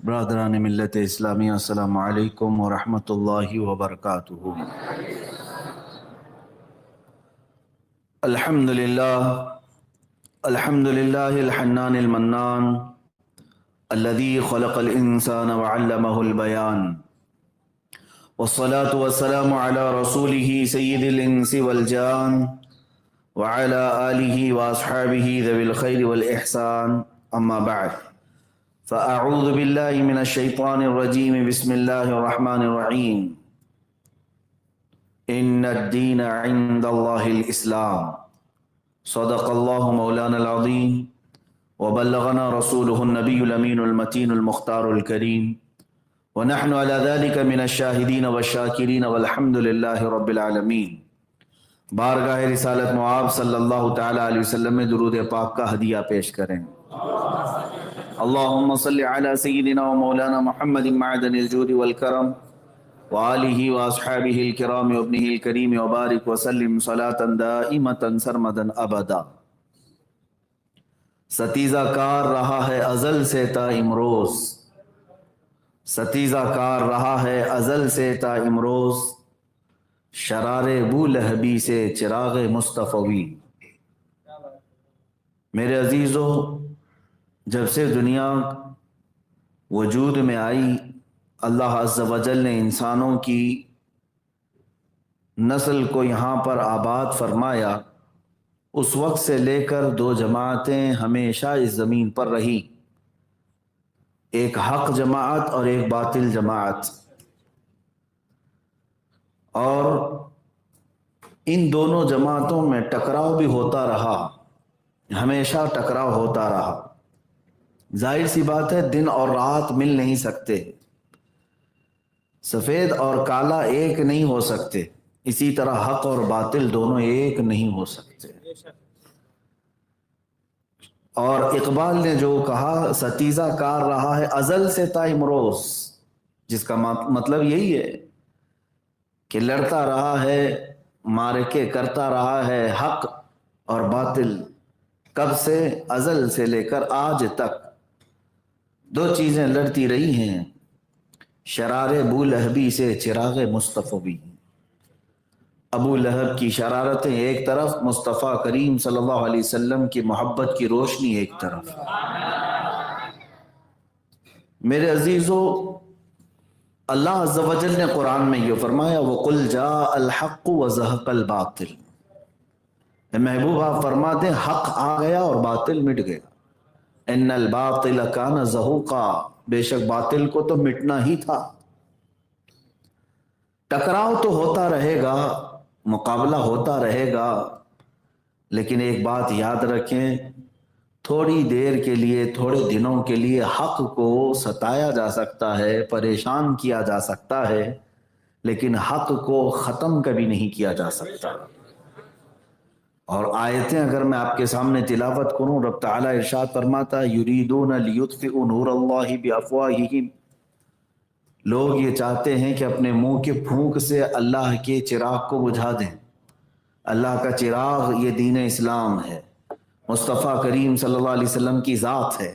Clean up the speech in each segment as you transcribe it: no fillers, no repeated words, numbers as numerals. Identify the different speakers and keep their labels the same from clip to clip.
Speaker 1: برادران ملت اسلامی، السلام علیکم ورحمۃ اللہ وبرکاتہ۔ الحمد للہ الحنان المنان الذي خلق الانسان وعلمه البيان، والصلاة والسلام على رسوله سید الانس والجان وعلى آلہ واصحابہ ذوی الخیر والاحسان، اما بعد فأعوذ باللہ من الشیطان الرجیم، بسم اللہ الرحمن الرحیم۔ ان الدین عند اللہ الاسلام، صدق اللہ مولانا العظیم وبلغنا رسولہ النبی الامین المتین المختار الکریم، ونحن على ذلك من الشاہدین والشاکرین والحمد للہ رب العالمین۔ بارگاہ رسالت معاب صلی اللہ تعالی علیہ وسلم میں درود پاک کا ہدیہ پیش کریں۔ اللہم صلی علی سیدنا و مولانا محمد معدن الجود والکرم وآلہ واصحابہ الکرام وابنہ الکریم وبارک وسلم صلاة دائمتا سرمدا ابدا۔ ستیزہ کار رہا ہے ازل سے تا امروز، ستیزہ کار رہا ہے ازل سے تا امروز، شرار بو لہبی سے چراغ مصطفی۔ میرے عزیزو، جب سے دنیا وجود میں آئی، اللہ عز و جل نے انسانوں کی نسل کو یہاں پر آباد فرمایا، اس وقت سے لے کر دو جماعتیں ہمیشہ اس زمین پر رہی، ایک حق جماعت اور ایک باطل جماعت، اور ان دونوں جماعتوں میں ٹکراؤ بھی ہوتا رہا، ہمیشہ ٹکراؤ ہوتا رہا۔ ظاہر سی بات ہے، دن اور رات مل نہیں سکتے، سفید اور کالا ایک نہیں ہو سکتے، اسی طرح حق اور باطل دونوں ایک نہیں ہو سکتے۔ اور اقبال نے جو کہا ستیزہ کار رہا ہے ازل سے تا امروز، جس کا مطلب یہی ہے کہ لڑتا رہا ہے، معرکے کرتا رہا ہے حق اور باطل، کب سے؟ ازل سے لے کر آج تک دو چیزیں لڑتی رہی ہیں، شرار بو لہبی سے چراغ مصطفی۔ ابو لہب کی شرارتیں ایک طرف، مصطفیٰ کریم صلی اللہ علیہ وسلم کی محبت کی روشنی ایک طرف۔ میرے عزیزو، اللہ عز و جل نے قرآن میں یہ فرمایا، وَقُلْ جَاءَ الْحَقُّ وَزَهَقَ الْبَاطِلُ۔ اے محبوب، آپ فرما دیں حق آ گیا اور باطل مٹ گیا۔ ان الباطل کان زہوقا، بے شک باطل کو تو مٹنا ہی تھا۔ ٹکراؤ تو ہوتا رہے گا، مقابلہ ہوتا رہے گا، لیکن ایک بات یاد رکھیں، تھوڑی دیر کے لیے، تھوڑے دنوں کے لیے حق کو ستایا جا سکتا ہے، پریشان کیا جا سکتا ہے، لیکن حق کو ختم کبھی نہیں کیا جا سکتا۔ اور آیتیں اگر میں آپ کے سامنے تلاوت کروں، رب تعالیٰ ارشاد فرماتا ہے، یریدون لیطفئوا نور اللہ بافواہہم، لوگ یہ چاہتے ہیں کہ اپنے منہ کے پھونک سے اللہ کے چراغ کو بجھا دیں۔ اللہ کا چراغ یہ دین اسلام ہے، مصطفیٰ کریم صلی اللہ علیہ وسلم کی ذات ہے،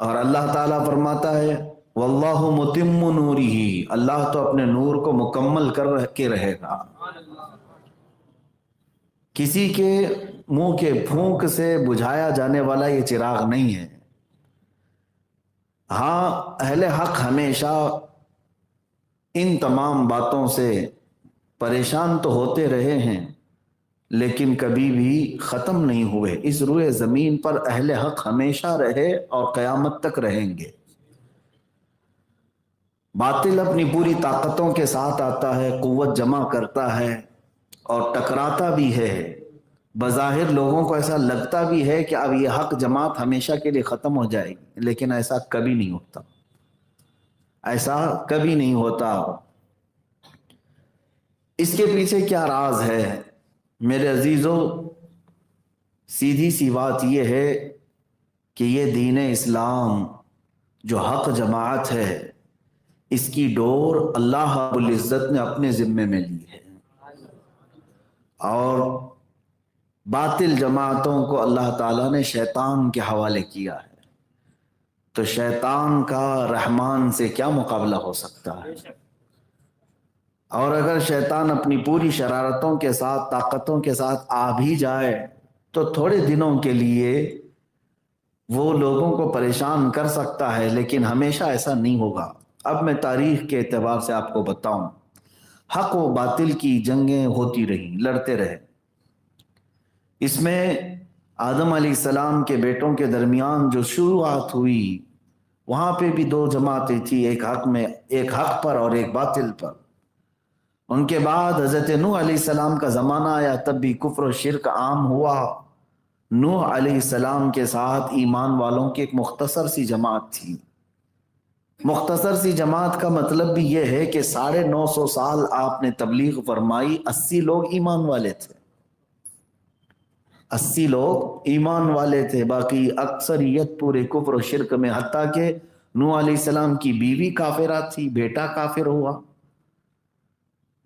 Speaker 1: اور اللہ تعالیٰ فرماتا ہے واللہ متم نورہ، اللہ تو اپنے نور کو مکمل کر کے رہے گا۔ کسی کے منہ کے پھونک سے بجھایا جانے والا یہ چراغ نہیں ہے۔ ہاں، اہل حق ہمیشہ ان تمام باتوں سے پریشان تو ہوتے رہے ہیں، لیکن کبھی بھی ختم نہیں ہوئے۔ اس روئے زمین پر اہل حق ہمیشہ رہے اور قیامت تک رہیں گے۔ باطل اپنی پوری طاقتوں کے ساتھ آتا ہے، قوت جمع کرتا ہے اور ٹکراتا بھی ہے۔ بظاہر لوگوں کو ایسا لگتا بھی ہے کہ اب یہ حق جماعت ہمیشہ کے لیے ختم ہو جائے گی، لیکن ایسا کبھی نہیں ہوتا، ایسا کبھی نہیں ہوتا۔ اس کے پیچھے کیا راز ہے؟ میرے عزیزو، سیدھی سی بات یہ ہے کہ یہ دین اسلام جو حق جماعت ہے، اس کی ڈور اللہ رب العزت نے اپنے ذمے میں لی ہے، اور باطل جماعتوں کو اللہ تعالیٰ نے شیطان کے حوالے کیا ہے۔ تو شیطان کا رحمان سے کیا مقابلہ ہو سکتا ہے؟ اور اگر شیطان اپنی پوری شرارتوں کے ساتھ، طاقتوں کے ساتھ آ بھی جائے تو تھوڑے دنوں کے لیے وہ لوگوں کو پریشان کر سکتا ہے، لیکن ہمیشہ ایسا نہیں ہوگا۔ اب میں تاریخ کے اعتبار سے آپ کو بتاؤں، حق و باطل کی جنگیں ہوتی رہی، لڑتے رہے۔ اس میں آدم علیہ السلام کے بیٹوں کے درمیان جو شروعات ہوئی، وہاں پہ بھی دو جماعتیں تھی، ایک حق پر اور ایک باطل پر۔ ان کے بعد حضرت نوح علیہ السلام کا زمانہ آیا، تب بھی کفر و شرک عام ہوا۔ نوح علیہ السلام کے ساتھ ایمان والوں کی ایک مختصر سی جماعت تھی۔ مختصر سی جماعت کا مطلب بھی یہ ہے کہ 950 سال آپ نے تبلیغ فرمائی، 80 لوگ ایمان والے تھے، 80 لوگ ایمان والے تھے، باقی اکثریت پورے کفر و شرک میں، حتیٰ کہ نوح علیہ السلام کی بیوی کافرہ تھی، بیٹا کافر ہوا۔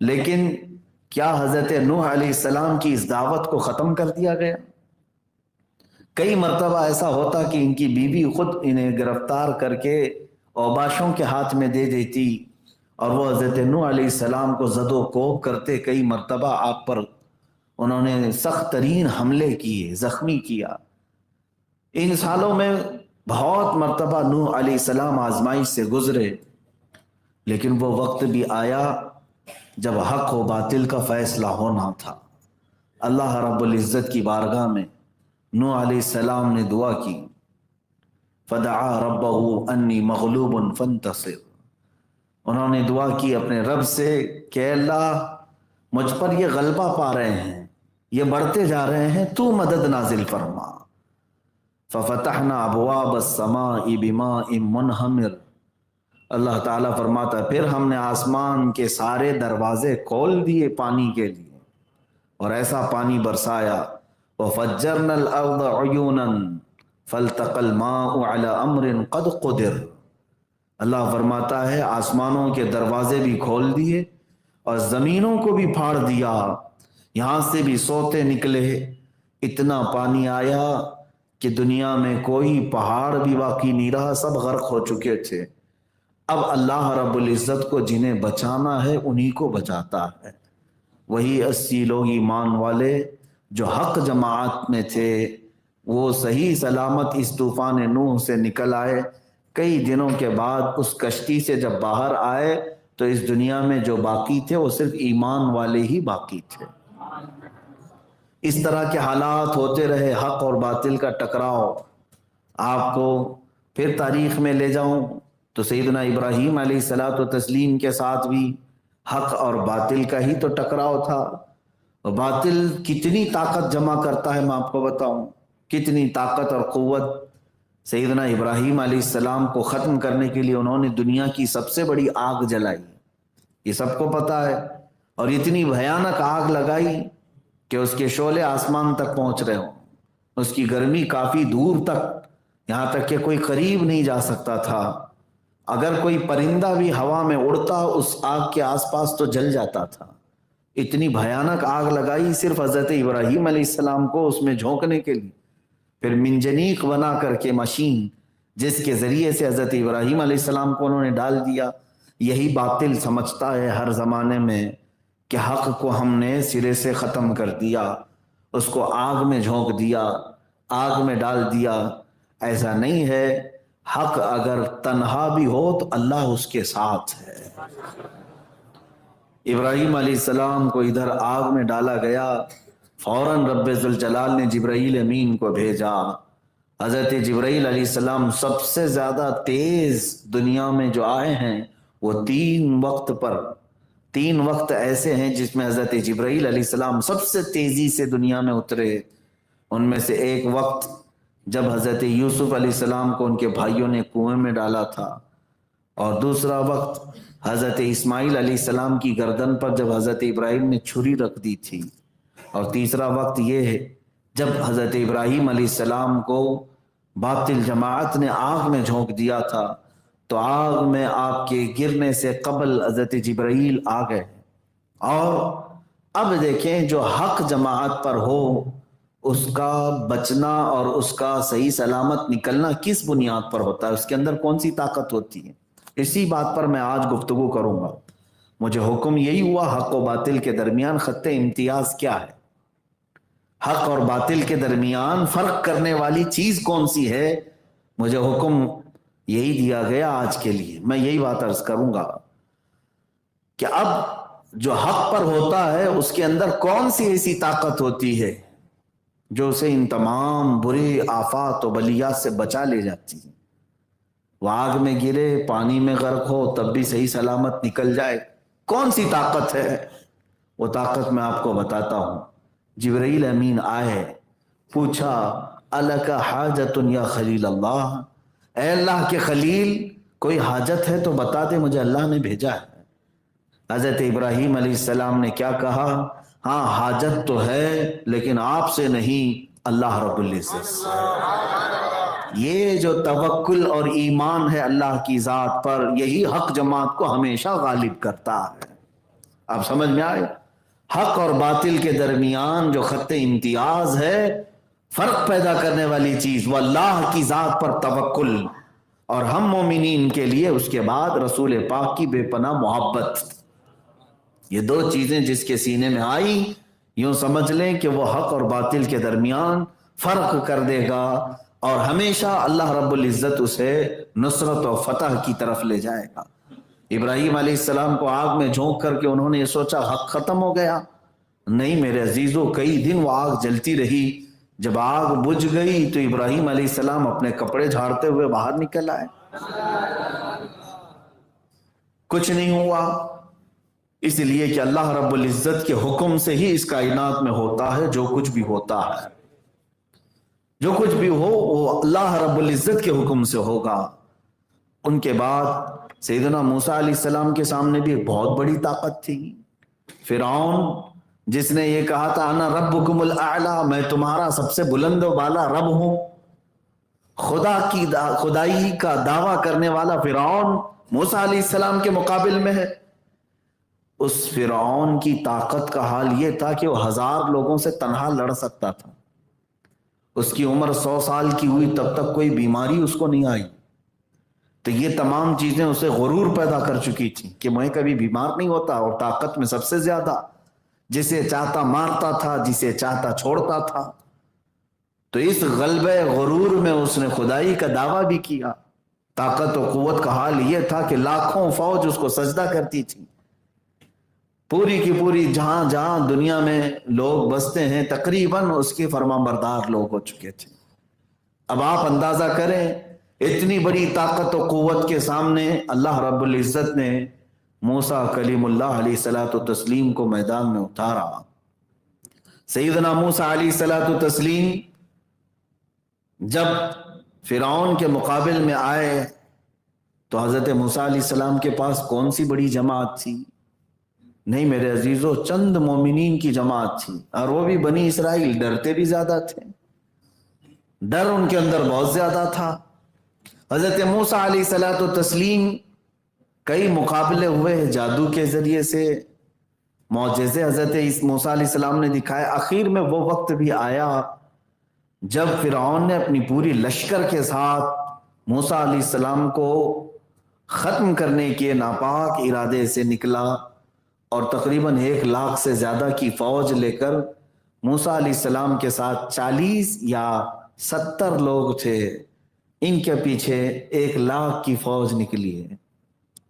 Speaker 1: لیکن کیا حضرت نوح علیہ السلام کی اس دعوت کو ختم کر دیا گیا؟ کئی مرتبہ ایسا ہوتا کہ ان کی بیوی خود انہیں گرفتار کر کے اوباشوں کے ہاتھ میں دے دیتی اور وہ حضرت نوح علیہ السلام کو زد و کوب کرتے۔ کئی مرتبہ آپ پر انہوں نے سخت ترین حملے کیے، زخمی کیا۔ ان سالوں میں بہت مرتبہ نوح علیہ السلام آزمائش سے گزرے، لیکن وہ وقت بھی آیا جب حق و باطل کا فیصلہ ہونا تھا۔ اللہ رب العزت کی بارگاہ میں نوح علیہ السلام نے دعا کی، فدعا ربہ انی مغلوب فانتصر۔ انہوں نے دعا کی اپنے رب سے کہ اللہ مجھ پر یہ غلبہ پا رہے ہیں، یہ بڑھتے جا رہے ہیں، تو مدد نازل فرما۔ ففتحنا ابواب السماء بماء منہمر۔ اللہ تعالیٰ فرماتا ہے پھر ہم نے آسمان کے سارے دروازے کھول دیے پانی کے لیے، اور ایسا پانی برسایا۔ وَفَجَّرْنَا الْأَرْضَ عُيُونًا فَالْتَقَى الْمَاءُ عَلَى أَمْرٍ قَدْ قُدِرَ۔ اللہ فرماتا ہے آسمانوں کے دروازے بھی کھول دیے اور زمینوں کو بھی پھاڑ دیا، یہاں سے بھی سوتے نکلے۔ اتنا پانی آیا کہ دنیا میں کوئی پہاڑ بھی باقی نہیں رہا، سب غرق ہو چکے تھے۔ اب اللہ رب العزت کو جنہیں بچانا ہے انہی کو بچاتا ہے۔ وہی 80 لوگ ایمان والے جو حق جماعت میں تھے، وہ صحیح سلامت اس طوفان نوح سے نکل آئے۔ کئی دنوں کے بعد اس کشتی سے جب باہر آئے تو اس دنیا میں جو باقی تھے وہ صرف ایمان والے ہی باقی تھے۔ اس طرح کے حالات ہوتے رہے، حق اور باطل کا ٹکراؤ۔ آپ کو پھر تاریخ میں لے جاؤں تو سیدنا ابراہیم علیہ الصلوۃ والتسلیم کے ساتھ بھی حق اور باطل کا ہی تو ٹکراؤ تھا۔ باطل کتنی طاقت جمع کرتا ہے میں آپ کو بتاؤں، کتنی طاقت اور قوت۔ سیدنا ابراہیم علیہ السلام کو ختم کرنے کے لیے انہوں نے دنیا کی سب سے بڑی آگ جلائی، یہ سب کو پتا ہے، اور اتنی بھیانک آگ لگائی کہ اس کے شعلے آسمان تک پہنچ رہے ہوں، اس کی گرمی کافی دور تک، یہاں تک کہ کوئی قریب نہیں جا سکتا تھا۔ اگر کوئی پرندہ بھی ہوا میں اڑتا اس آگ کے آس پاس تو جل جاتا تھا۔ اتنی بھیانک آگ لگائی صرف حضرت ابراہیم علیہ السلام کو اس میں جھونکنے کے لیے، پھر منجنیق بنا کر کے مشین جس کے ذریعے سے حضرت ابراہیم علیہ السلام کو انہوں نے ڈال دیا۔ یہی باطل سمجھتا ہے ہر زمانے میں کہ حق کو ہم نے سرے سے ختم کر دیا، اس کو آگ میں جھونک دیا، آگ میں ڈال دیا۔ ایسا نہیں ہے، حق اگر تنہا بھی ہو تو اللہ اس کے ساتھ ہے۔ ابراہیم علیہ السلام کو ادھر آگ میں ڈالا گیا، فوراً رب ذوالجلال نے جبرائیل امین کو بھیجا۔ حضرت جبرائیل علیہ السلام سب سے زیادہ تیز دنیا میں جو آئے ہیں، وہ 3 وقت پر، 3 وقت ایسے ہیں جس میں حضرت جبرائیل علیہ السلام سب سے تیزی سے دنیا میں اترے۔ ان میں سے ایک وقت جب حضرت یوسف علیہ السلام کو ان کے بھائیوں نے کنویں میں ڈالا تھا، اور دوسرا وقت حضرت اسماعیل علیہ السلام کی گردن پر جب حضرت ابراہیم نے چھری رکھ دی تھی، اور تیسرا وقت یہ ہے جب حضرت ابراہیم علیہ السلام کو باطل جماعت نے آگ میں جھونک دیا تھا، تو آگ میں آپ کے گرنے سے قبل حضرت جبرائیل آ گئے۔ اور اب دیکھیں جو حق جماعت پر ہو اس کا بچنا اور اس کا صحیح سلامت نکلنا کس بنیاد پر ہوتا ہے، اس کے اندر کون سی طاقت ہوتی ہے، اسی بات پر میں آج گفتگو کروں گا۔ مجھے حکم یہی ہوا، حق و باطل کے درمیان خط امتیاز کیا ہے، حق اور باطل کے درمیان فرق کرنے والی چیز کون سی ہے، مجھے حکم یہی دیا گیا آج کے لیے۔ میں یہی بات عرض کروں گا کہ اب جو حق پر ہوتا ہے اس کے اندر کون سی ایسی طاقت ہوتی ہے جو اسے ان تمام برے آفات و بلیات سے بچا لے جاتی ہے۔ وہ آگ میں گرے، پانی میں غرق ہو، تب بھی صحیح سلامت نکل جائے، کون سی طاقت ہے؟ وہ طاقت میں آپ کو بتاتا ہوں۔ جبرائیل امین آئے، پوچھا الک حاجت یا خلیل اللہ، اے اللہ کے خلیل کوئی حاجت ہے تو بتا دے، مجھے اللہ نے بھیجا ہے۔ حضرت ابراہیم علیہ السلام نے کیا کہا؟ ہاں حاجت تو ہے لیکن آپ سے نہیں، اللہ رب العزت سے۔ یہ جو توکل اور ایمان ہے اللہ کی ذات پر، یہی حق جماعت کو ہمیشہ غالب کرتا ہے۔ آپ سمجھ میں آئے؟ حق اور باطل کے درمیان جو خط امتیاز ہے، فرق پیدا کرنے والی چیز، وہ اللہ کی ذات پر توکل، اور ہم مومنین کے لیے اس کے بعد رسول پاک کی بے پناہ محبت۔ یہ دو چیزیں جس کے سینے میں آئی، یوں سمجھ لیں کہ وہ حق اور باطل کے درمیان فرق کر دے گا، اور ہمیشہ اللہ رب العزت اسے نصرت و فتح کی طرف لے جائے گا۔ ابراہیم علیہ السلام کو آگ میں جھونک کر کے انہوں نے یہ سوچا حق ختم ہو گیا؟ نہیں میرے عزیزو، کئی دن وہ آگ جلتی رہی۔ جب آگ بجھ گئی تو ابراہیم علیہ السلام اپنے کپڑے جھاڑتے ہوئے باہر نکل آئے، کچھ نہیں ہوا، اس لیے کہ اللہ رب العزت کے حکم سے ہی اس کائنات میں ہوتا ہے جو کچھ بھی ہوتا ہے۔ جو کچھ بھی ہو وہ اللہ رب العزت کے حکم سے ہوگا۔ ان کے بعد سیدنا موسیٰ علیہ السلام کے سامنے بھی ایک بہت بڑی طاقت تھی، فرعون جس نے یہ کہا تھا انا ربکم الاعلی، میں تمہارا سب سے بلند و بالا رب ہوں، خدائی کا دعویٰ کرنے والا فرعون موسیٰ علیہ السلام کے مقابل میں ہے۔ اس فرعون کی طاقت کا حال یہ تھا کہ وہ 1000 لوگوں سے تنہا لڑ سکتا تھا۔ اس کی عمر 100 سال کی ہوئی تب تک کوئی بیماری اس کو نہیں آئی۔ تو یہ تمام چیزیں اسے غرور پیدا کر چکی تھی کہ میں کبھی بیمار نہیں ہوتا، اور طاقت میں سب سے زیادہ، جسے چاہتا مارتا تھا، جسے چاہتا چھوڑتا تھا۔ تو اس غلبہ غرور میں اس نے خدائی کا دعویٰ بھی کیا۔ طاقت و قوت کا حال یہ تھا کہ لاکھوں فوج اس کو سجدہ کرتی تھی۔ پوری کی پوری جہاں جہاں دنیا میں لوگ بستے ہیں تقریباً اس کے فرمانبردار لوگ ہو چکے تھے۔ اب آپ اندازہ کریں اتنی بڑی طاقت و قوت کے سامنے اللہ رب العزت نے موسیٰ کلیم اللہ علیہ الصلوۃ والتسلیم کو میدان میں اتارا۔ سیدنا موسیٰ علیہ الصلوۃ والتسلیم جب فرعون کے مقابل میں آئے تو حضرت موسیٰ علیہ السلام کے پاس کون سی بڑی جماعت تھی؟ نہیں میرے عزیزو، چند مومنین کی جماعت تھی، اور وہ بھی بنی اسرائیل، ڈرتے بھی زیادہ تھے، ڈر ان کے اندر بہت زیادہ تھا۔ حضرت موسیٰ علیہ الصلوۃ والتسلیم کئی مقابلے ہوئے جادو کے ذریعے سے، معجزے حضرت موسیٰ علیہ السلام نے دکھائے۔ آخر میں وہ وقت بھی آیا جب فرعون نے اپنی پوری لشکر کے ساتھ موسیٰ علیہ السلام کو ختم کرنے کے ناپاک ارادے سے نکلا، اور تقریباً 1 لاکھ سے زیادہ کی فوج لے کر موسیٰ علیہ السلام کے ساتھ 40 یا 70 لوگ تھے، ان کے پیچھے 1 لاکھ کی فوج نکلی ہے۔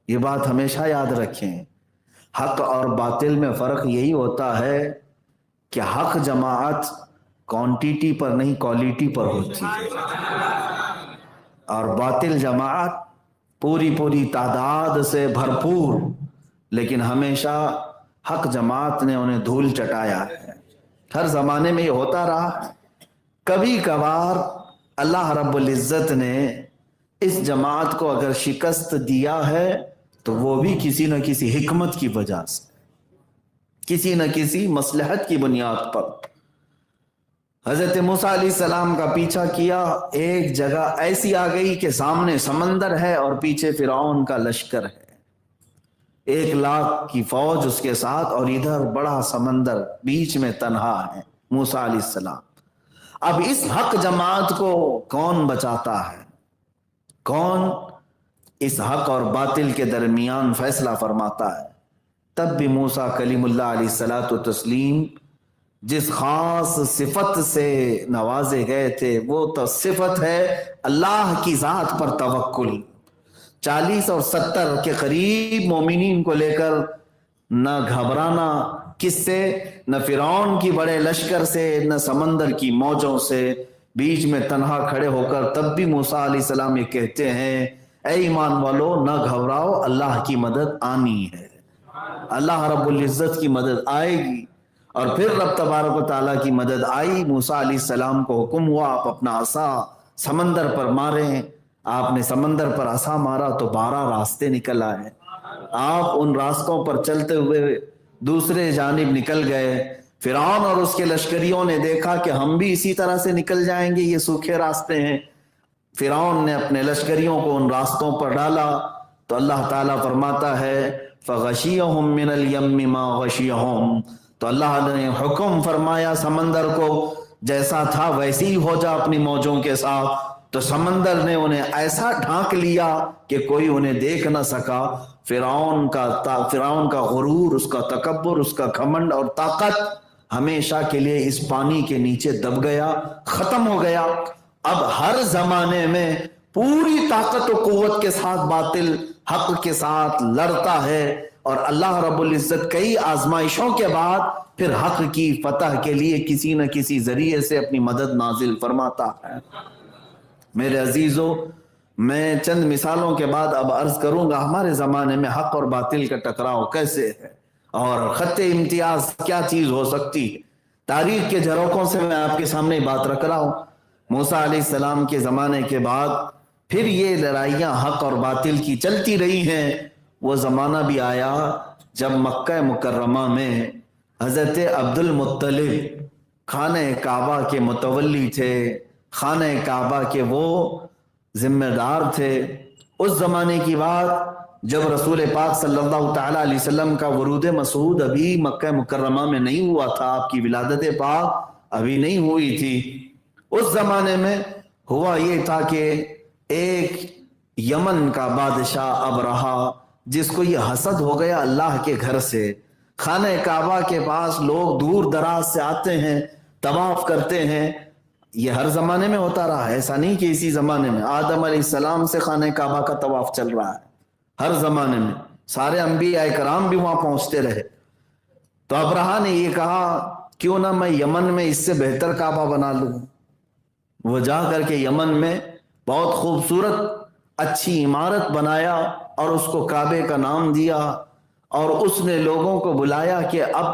Speaker 1: یہ بات ہمیشہ یاد رکھیں، حق اور باطل میں فرق یہی ہوتا ہے کہ حق جماعت کوانٹیٹی پر نہیں کوالٹی پر ہوتی ہے، اور باطل جماعت پوری تعداد سے بھرپور، لیکن ہمیشہ حق جماعت نے انہیں دھول چٹایا ہے۔ ہر زمانے میں یہ ہوتا رہا ہے۔ کبھی کبھار اللہ رب العزت نے اس جماعت کو اگر شکست دیا ہے تو وہ بھی کسی نہ کسی حکمت کی وجہ سے، کسی نہ کسی مصلحت کی بنیاد پر۔ حضرت موسیٰ علیہ السلام کا پیچھا کیا، ایک جگہ ایسی آ گئی کہ سامنے سمندر ہے اور پیچھے فرعون کا لشکر ہے، 1 لاکھ کی فوج اس کے ساتھ، اور ادھر بڑا سمندر، بیچ میں تنہا ہے موسیٰ علیہ السلام۔ اب اس حق جماعت کو کون بچاتا ہے؟ کون اس حق اور باطل کے درمیان فیصلہ فرماتا ہے؟ تب بھی موسیٰ کلیم اللہ علیہ الصلوۃ والتسلیم جس خاص صفت سے نوازے گئے تھے وہ تو صفت ہے اللہ کی ذات پر توکل۔ 40 اور 70 کے قریب مومنین کو لے کر نہ گھبرانا کس سے؟ نہ فرعون کی بڑے لشکر سے، نہ سمندر کی موجوں سے، بیچ میں تنہا کھڑے ہو کر تب بھی موسیٰ علیہ السلام یہ کہتے ہیں اے ایمان والو نہ گھبراؤ، اللہ کی مدد آنی ہے، اللہ رب العزت کی مدد آئے گی۔ اور پھر رب تبارک و تعالیٰ کی مدد آئی۔ موسیٰ علیہ السلام کو حکم ہوا آپ اپنا عصا سمندر پر ماریں۔ آپ نے سمندر پر عصا مارا تو 12 راستے نکل آئے۔ آپ ان راستوں پر چلتے ہوئے دوسرے جانب نکل گئے۔ فرعون اور اس کے لشکریوں نے دیکھا کہ ہم بھی اسی طرح سے نکل جائیں گے، یہ سوکھے راستے ہیں۔ فرعون نے اپنے لشکریوں کو ان راستوں پر ڈالا تو اللہ تعالیٰ فرماتا ہے فَغَشِيَهُم مِّنَ الْيَمِّ مَا غَشِيَهُم، تو اللہ نے حکم فرمایا سمندر کو جیسا تھا ویسے ہی ہو جا اپنی موجوں کے ساتھ۔ تو سمندر نے انہیں ایسا ڈھانک لیا کہ کوئی انہیں دیکھ نہ سکا۔ فرعون کا غرور، اس کا تکبر، اس کا گھمنڈ اور طاقت ہمیشہ کے لیے اس پانی کے نیچے دب گیا، ختم ہو گیا۔ اب ہر زمانے میں پوری طاقت و قوت کے ساتھ باطل حق کے ساتھ لڑتا ہے، اور اللہ رب العزت کئی آزمائشوں کے بعد پھر حق کی فتح کے لیے کسی نہ کسی ذریعے سے اپنی مدد نازل فرماتا ہے۔ میرے عزیزو، میں چند مثالوں کے بعد اب عرض کروں گا ہمارے زمانے میں حق اور باطل کا ٹکراؤ کیسے ہے اور خط امتیاز کیا چیز ہو سکتی ہے۔ تاریخ کے جھروکوں سے میں آپ کے سامنے بات رکھ رہا ہوں۔ موسیٰ علیہ السلام کے زمانے کے بعد پھر یہ لڑائیاں حق اور باطل کی چلتی رہی ہیں۔ وہ زمانہ بھی آیا جب مکہ مکرمہ میں حضرت عبد المطلب خانہ کعبہ کے متولی تھے، خانہ کعبہ کے وہ ذمہ دار تھے۔ اس زمانے کی بات جب رسول پاک صلی اللہ تعالیٰ علیہ وسلم کا ورود مسعود ابھی مکہ مکرمہ میں نہیں ہوا تھا، آپ کی ولادت پاک ابھی نہیں ہوئی تھی۔ اس زمانے میں ہوا یہ تھا کہ ایک یمن کا بادشاہ ابرہا، جس کو یہ حسد ہو گیا اللہ کے گھر سے، خانہ کعبہ کے پاس لوگ دور دراز سے آتے ہیں، طواف کرتے ہیں۔ یہ ہر زمانے میں ہوتا رہا ہے، ایسا نہیں کہ اسی زمانے میں۔ آدم علیہ السلام سے خانہ کعبہ کا طواف چل رہا ہے ہر زمانے میں، سارے انبیاء کرام بھی وہاں پہنچتے رہے۔ تو ابرہا نے یہ کہا کیوں نہ میں یمن میں اس سے بہتر کعبہ بنا لوں۔ وہ جا کر کے یمن میں بہت خوبصورت اچھی عمارت بنایا اور اس کو کعبے کا نام دیا، اور اس نے لوگوں کو بلایا کہ اب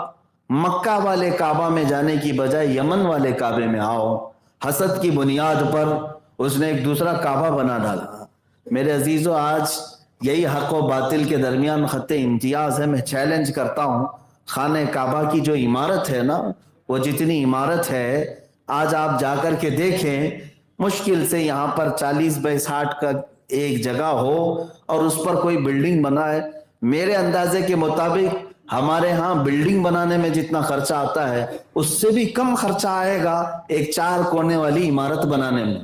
Speaker 1: مکہ والے کعبہ میں جانے کی بجائے یمن والے کعبے میں آؤ۔ حسد کی بنیاد پر اس نے ایک دوسرا کعبہ بنا ڈالا۔ میرے عزیزو، آج یہی حق و باطل کے درمیان خط امتیاز ہے۔ میں چیلنج کرتا ہوں، خانہ کعبہ کی جو عمارت ہے نا، وہ جتنی عمارت ہے آج آپ جا کر کے دیکھیں، مشکل سے یہاں پر 40 بائی 60 کا ایک جگہ ہو اور اس پر کوئی بلڈنگ بنائے۔ میرے اندازے کے مطابق ہمارے ہاں بلڈنگ بنانے میں جتنا خرچہ آتا ہے اس سے بھی کم خرچہ آئے گا ایک 4 کونے والی عمارت بنانے میں۔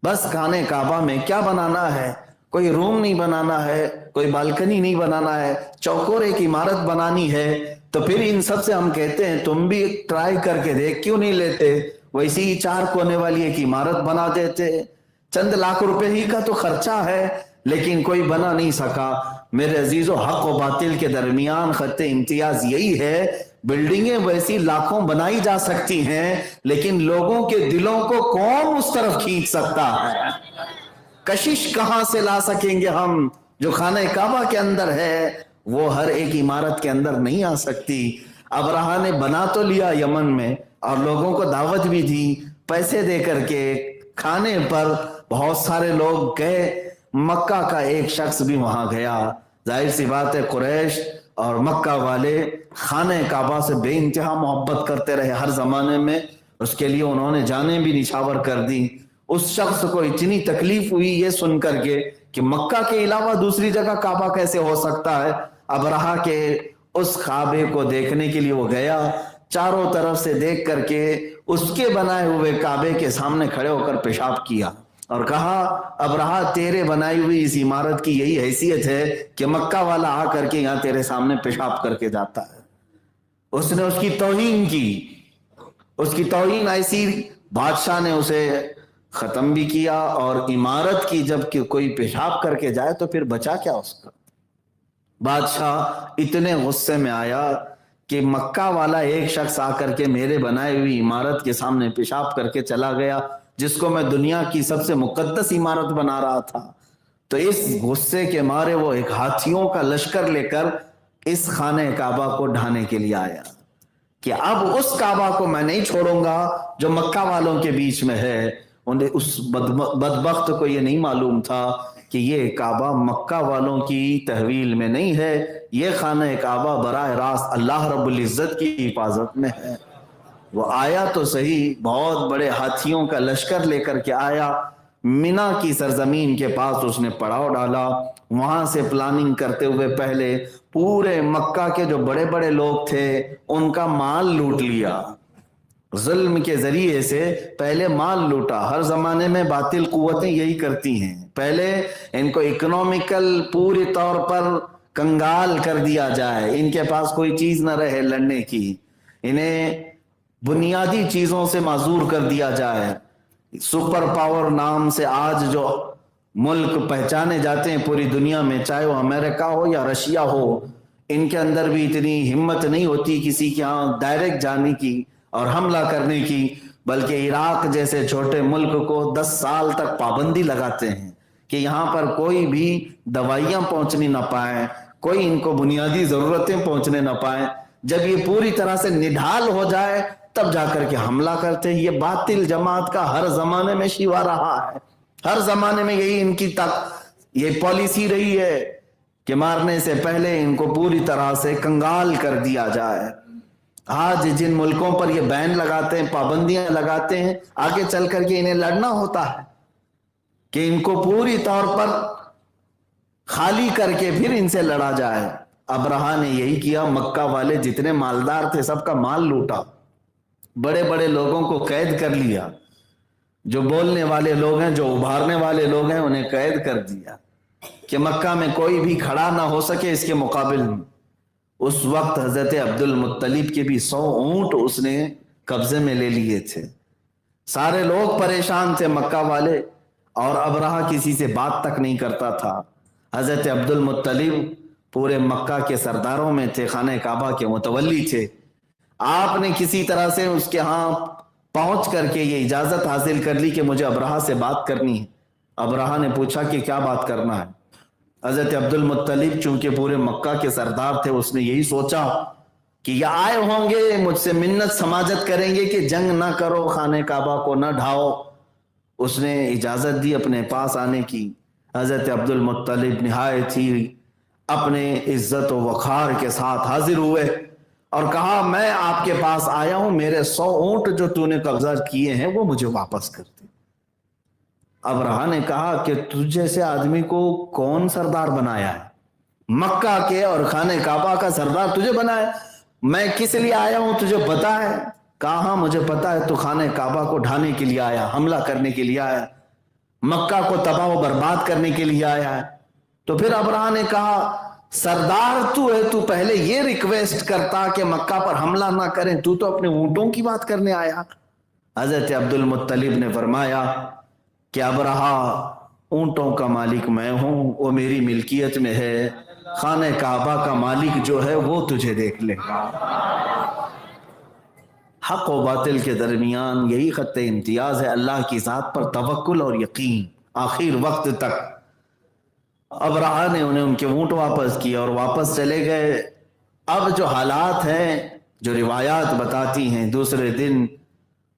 Speaker 1: بس خانہ کعبہ میں کیا بنانا ہے؟ کوئی روم نہیں بنانا ہے، کوئی بالکنی نہیں بنانا ہے، چوکور ایک عمارت بنانی ہے۔ تو پھر ان سب سے ہم کہتے ہیں تم بھی ٹرائی کر کے دیکھ، کیوں نہیں لیتے؟ ویسی ہی 4 کونے والی ایک عمارت بنا دیتے۔ چند لاکھ روپے ہی کا تو خرچہ ہے، لیکن کوئی بنا نہیں سکا۔ میرے عزیزو، حق و باطل کے درمیان خط امتیاز یہی ہے، بلڈنگیں ویسی لاکھوں بنائی جا سکتی ہیں، لیکن لوگوں کے دلوں کو کون اس طرف کھینچ سکتا ہے؟ کشش کہاں سے لا سکیں گے ہم؟ جو خانہ کعبہ کے اندر ہے وہ ہر ایک عمارت کے اندر نہیں آ سکتی۔ ابرہا نے بنا تو لیا یمن میں، اور لوگوں کو دعوت بھی دی پیسے دے کر کے، کھانے پر بہت سارے لوگ گئے۔ مکہ کا ایک شخص بھی وہاں گیا۔ ظاہر سی بات ہے قریش اور مکہ والے خانہ کعبہ سے بے انتہا محبت کرتے رہے ہر زمانے میں، اس کے لیے انہوں نے جانیں بھی نچھاور کر دی۔ اس شخص کو اتنی تکلیف ہوئی یہ سن کر کے کہ مکہ کے علاوہ دوسری جگہ کعبہ کیسے ہو سکتا ہے۔ ابرہا کے اس کعبے کو دیکھنے کے لیے وہ گیا، چاروں طرف سے دیکھ کر کے اس کے بنائے ہوئے کعبے کے سامنے کھڑے ہو کر پیشاب کیا اور کہا ابرہا تیرے بنائی ہوئی اس عمارت کی یہی حیثیت ہے کہ مکہ والا آ کر کے یہاں تیرے سامنے پیشاب کر کے جاتا ہے۔ اس نے اس کی توہین کی، اس کی توہین ایسی، بادشاہ نے اسے ختم بھی کیا، اور عمارت کی جب کہ کوئی پیشاب کر کے جائے تو پھر بچا کیا اس کا۔ بادشاہ اتنے غصے میں آیا کہ مکہ والا ایک شخص آ کر کے میرے بنائی ہوئی عمارت کے سامنے پیشاب کر کے چلا گیا، جس کو میں دنیا کی سب سے مقدس عمارت بنا رہا تھا۔ تو اس غصے کے مارے وہ ایک ہاتھیوں کا لشکر لے کر اس خانہ کعبہ کو ڈھانے کے لیے آیا کہ اب اس کعبہ کو میں نہیں چھوڑوں گا جو مکہ والوں کے بیچ میں ہے۔ انہیں اس بدبخت کو یہ نہیں معلوم تھا کہ یہ کعبہ مکہ والوں کی تحویل میں نہیں ہے، یہ خانہ کعبہ براہ راست اللہ رب العزت کی حفاظت میں ہے۔ وہ آیا تو صحیح، بہت بڑے ہاتھیوں کا لشکر لے کر کے آیا، مینا کی سرزمین کے پاس اس نے پڑاؤ ڈالا، وہاں سے پلاننگ کرتے ہوئے پہلے پورے مکہ کے جو بڑے بڑے لوگ تھے ان کا مال لوٹ لیا، ظلم کے ذریعے سے پہلے مال لوٹا۔ ہر زمانے میں باطل قوتیں یہی کرتی ہیں، پہلے ان کو اکنومیکل پوری طور پر کنگال کر دیا جائے، ان کے پاس کوئی چیز نہ رہے لڑنے کی، انہیں بنیادی چیزوں سے معذور کر دیا جائے۔ سپر پاور نام سے آج جو ملک پہچانے جاتے ہیں پوری دنیا میں، چاہے وہ امریکہ ہو یا رشیا ہو، ان کے اندر بھی اتنی ہمت نہیں ہوتی کسی کے ہاں ڈائریکٹ جانے کی اور حملہ کرنے کی، بلکہ عراق جیسے چھوٹے ملک کو 10 سال تک پابندی لگاتے ہیں کہ یہاں پر کوئی بھی دوائیاں پہنچنی نہ پائیں، کوئی ان کو بنیادی ضرورتیں پہنچنے نہ پائیں۔ جب یہ پوری طرح سے نڈھال ہو جائے تب جا کر کے حملہ کرتے ہیں۔ یہ باطل جماعت کا ہر زمانے میں شیوا رہا ہے، ہر زمانے میں یہی ان کی یہ پالیسی رہی ہے کہ مارنے سے پہلے ان کو پوری طرح سے کنگال کر دیا جائے۔ آج جن ملکوں پر یہ بین لگاتے ہیں، پابندیاں لگاتے ہیں، آگے چل کر کے انہیں لڑنا ہوتا ہے کہ ان کو پوری طور پر خالی کر کے پھر ان سے لڑا جائے۔ ابرہا نے یہی کیا، مکہ والے جتنے مالدار تھے سب کا مال لوٹا، بڑے بڑے لوگوں کو قید کر لیا، جو بولنے والے لوگ ہیں، جو ابھارنے والے لوگ ہیں، انہیں قید کر دیا کہ مکہ میں کوئی بھی کھڑا نہ ہو سکے اس کے مقابل میں۔ اس وقت حضرت عبد المطلب کے بھی 100 اونٹ اس نے قبضے میں لے لیے تھے۔ سارے لوگ پریشان تھے مکہ والے، اور ابرہا کسی سے بات تک نہیں کرتا تھا۔ حضرت عبد المطلب پورے مکہ کے سرداروں میں تھے، خانہ کعبہ کے متولی تھے۔ آپ نے کسی طرح سے اس کے ہاں پہنچ کر کے یہ اجازت حاصل کر لی کہ مجھے ابرہا سے بات کرنی ہے۔ ابرہا نے پوچھا کہ کیا بات کرنا ہے؟ حضرت عبد المطلب چونکہ پورے مکہ کے سردار تھے، اس نے یہی سوچا کہ یہ آئے ہوں گے مجھ سے منت سماجت کریں گے کہ جنگ نہ کرو، خانہ کعبہ کو نہ ڈھاؤ۔ اس نے اجازت دی اپنے پاس آنے کی۔ حضرت عبد المطلب نہایت ہی اپنے عزت و وقار کے ساتھ حاضر ہوئے اور کہا میں آپ کے پاس آیا ہوں، میرے 100 اونٹ جو تو نے قبضہ کیے ہیں وہ مجھے واپس کر دے۔ ابرہا نے کہا کہ تجھ جیسے آدمی کو کون سردار بنایا ہے؟ مکہ کے اور خانہ کعبہ کا سردار تجھے بنایا؟ میں کس لیے آیا ہوں تجھے پتا ہے؟ کہا ہاں مجھے پتا ہے، تو خانہ کعبہ کو ڈھانے کے لیے آیا، حملہ کرنے کے لیے آیا، مکہ کو تباہ و برباد کرنے کے لیے آیا ہے۔ تو پھر ابرہا نے کہا سردار تو ہے، تو پہلے یہ ریکویسٹ کرتا کہ مکہ پر حملہ نہ کریں، تو اپنے اونٹوں کی بات کرنے آیا۔ حضرت عبد المطلب نے فرمایا کہ ابرہا اونٹوں کا مالک میں ہوں، وہ میری ملکیت میں ہے، خانہ کعبہ کا مالک جو ہے وہ تجھے دیکھ لے گا۔ حق و باطل کے درمیان یہی خط امتیاز ہے، اللہ کی ذات پر توکل اور یقین آخر وقت تک۔ ابرہا نے انہیں ان کے اونٹ واپس کیے اور واپس چلے گئے۔ اب جو حالات ہیں، جو روایات بتاتی ہیں، دوسرے دن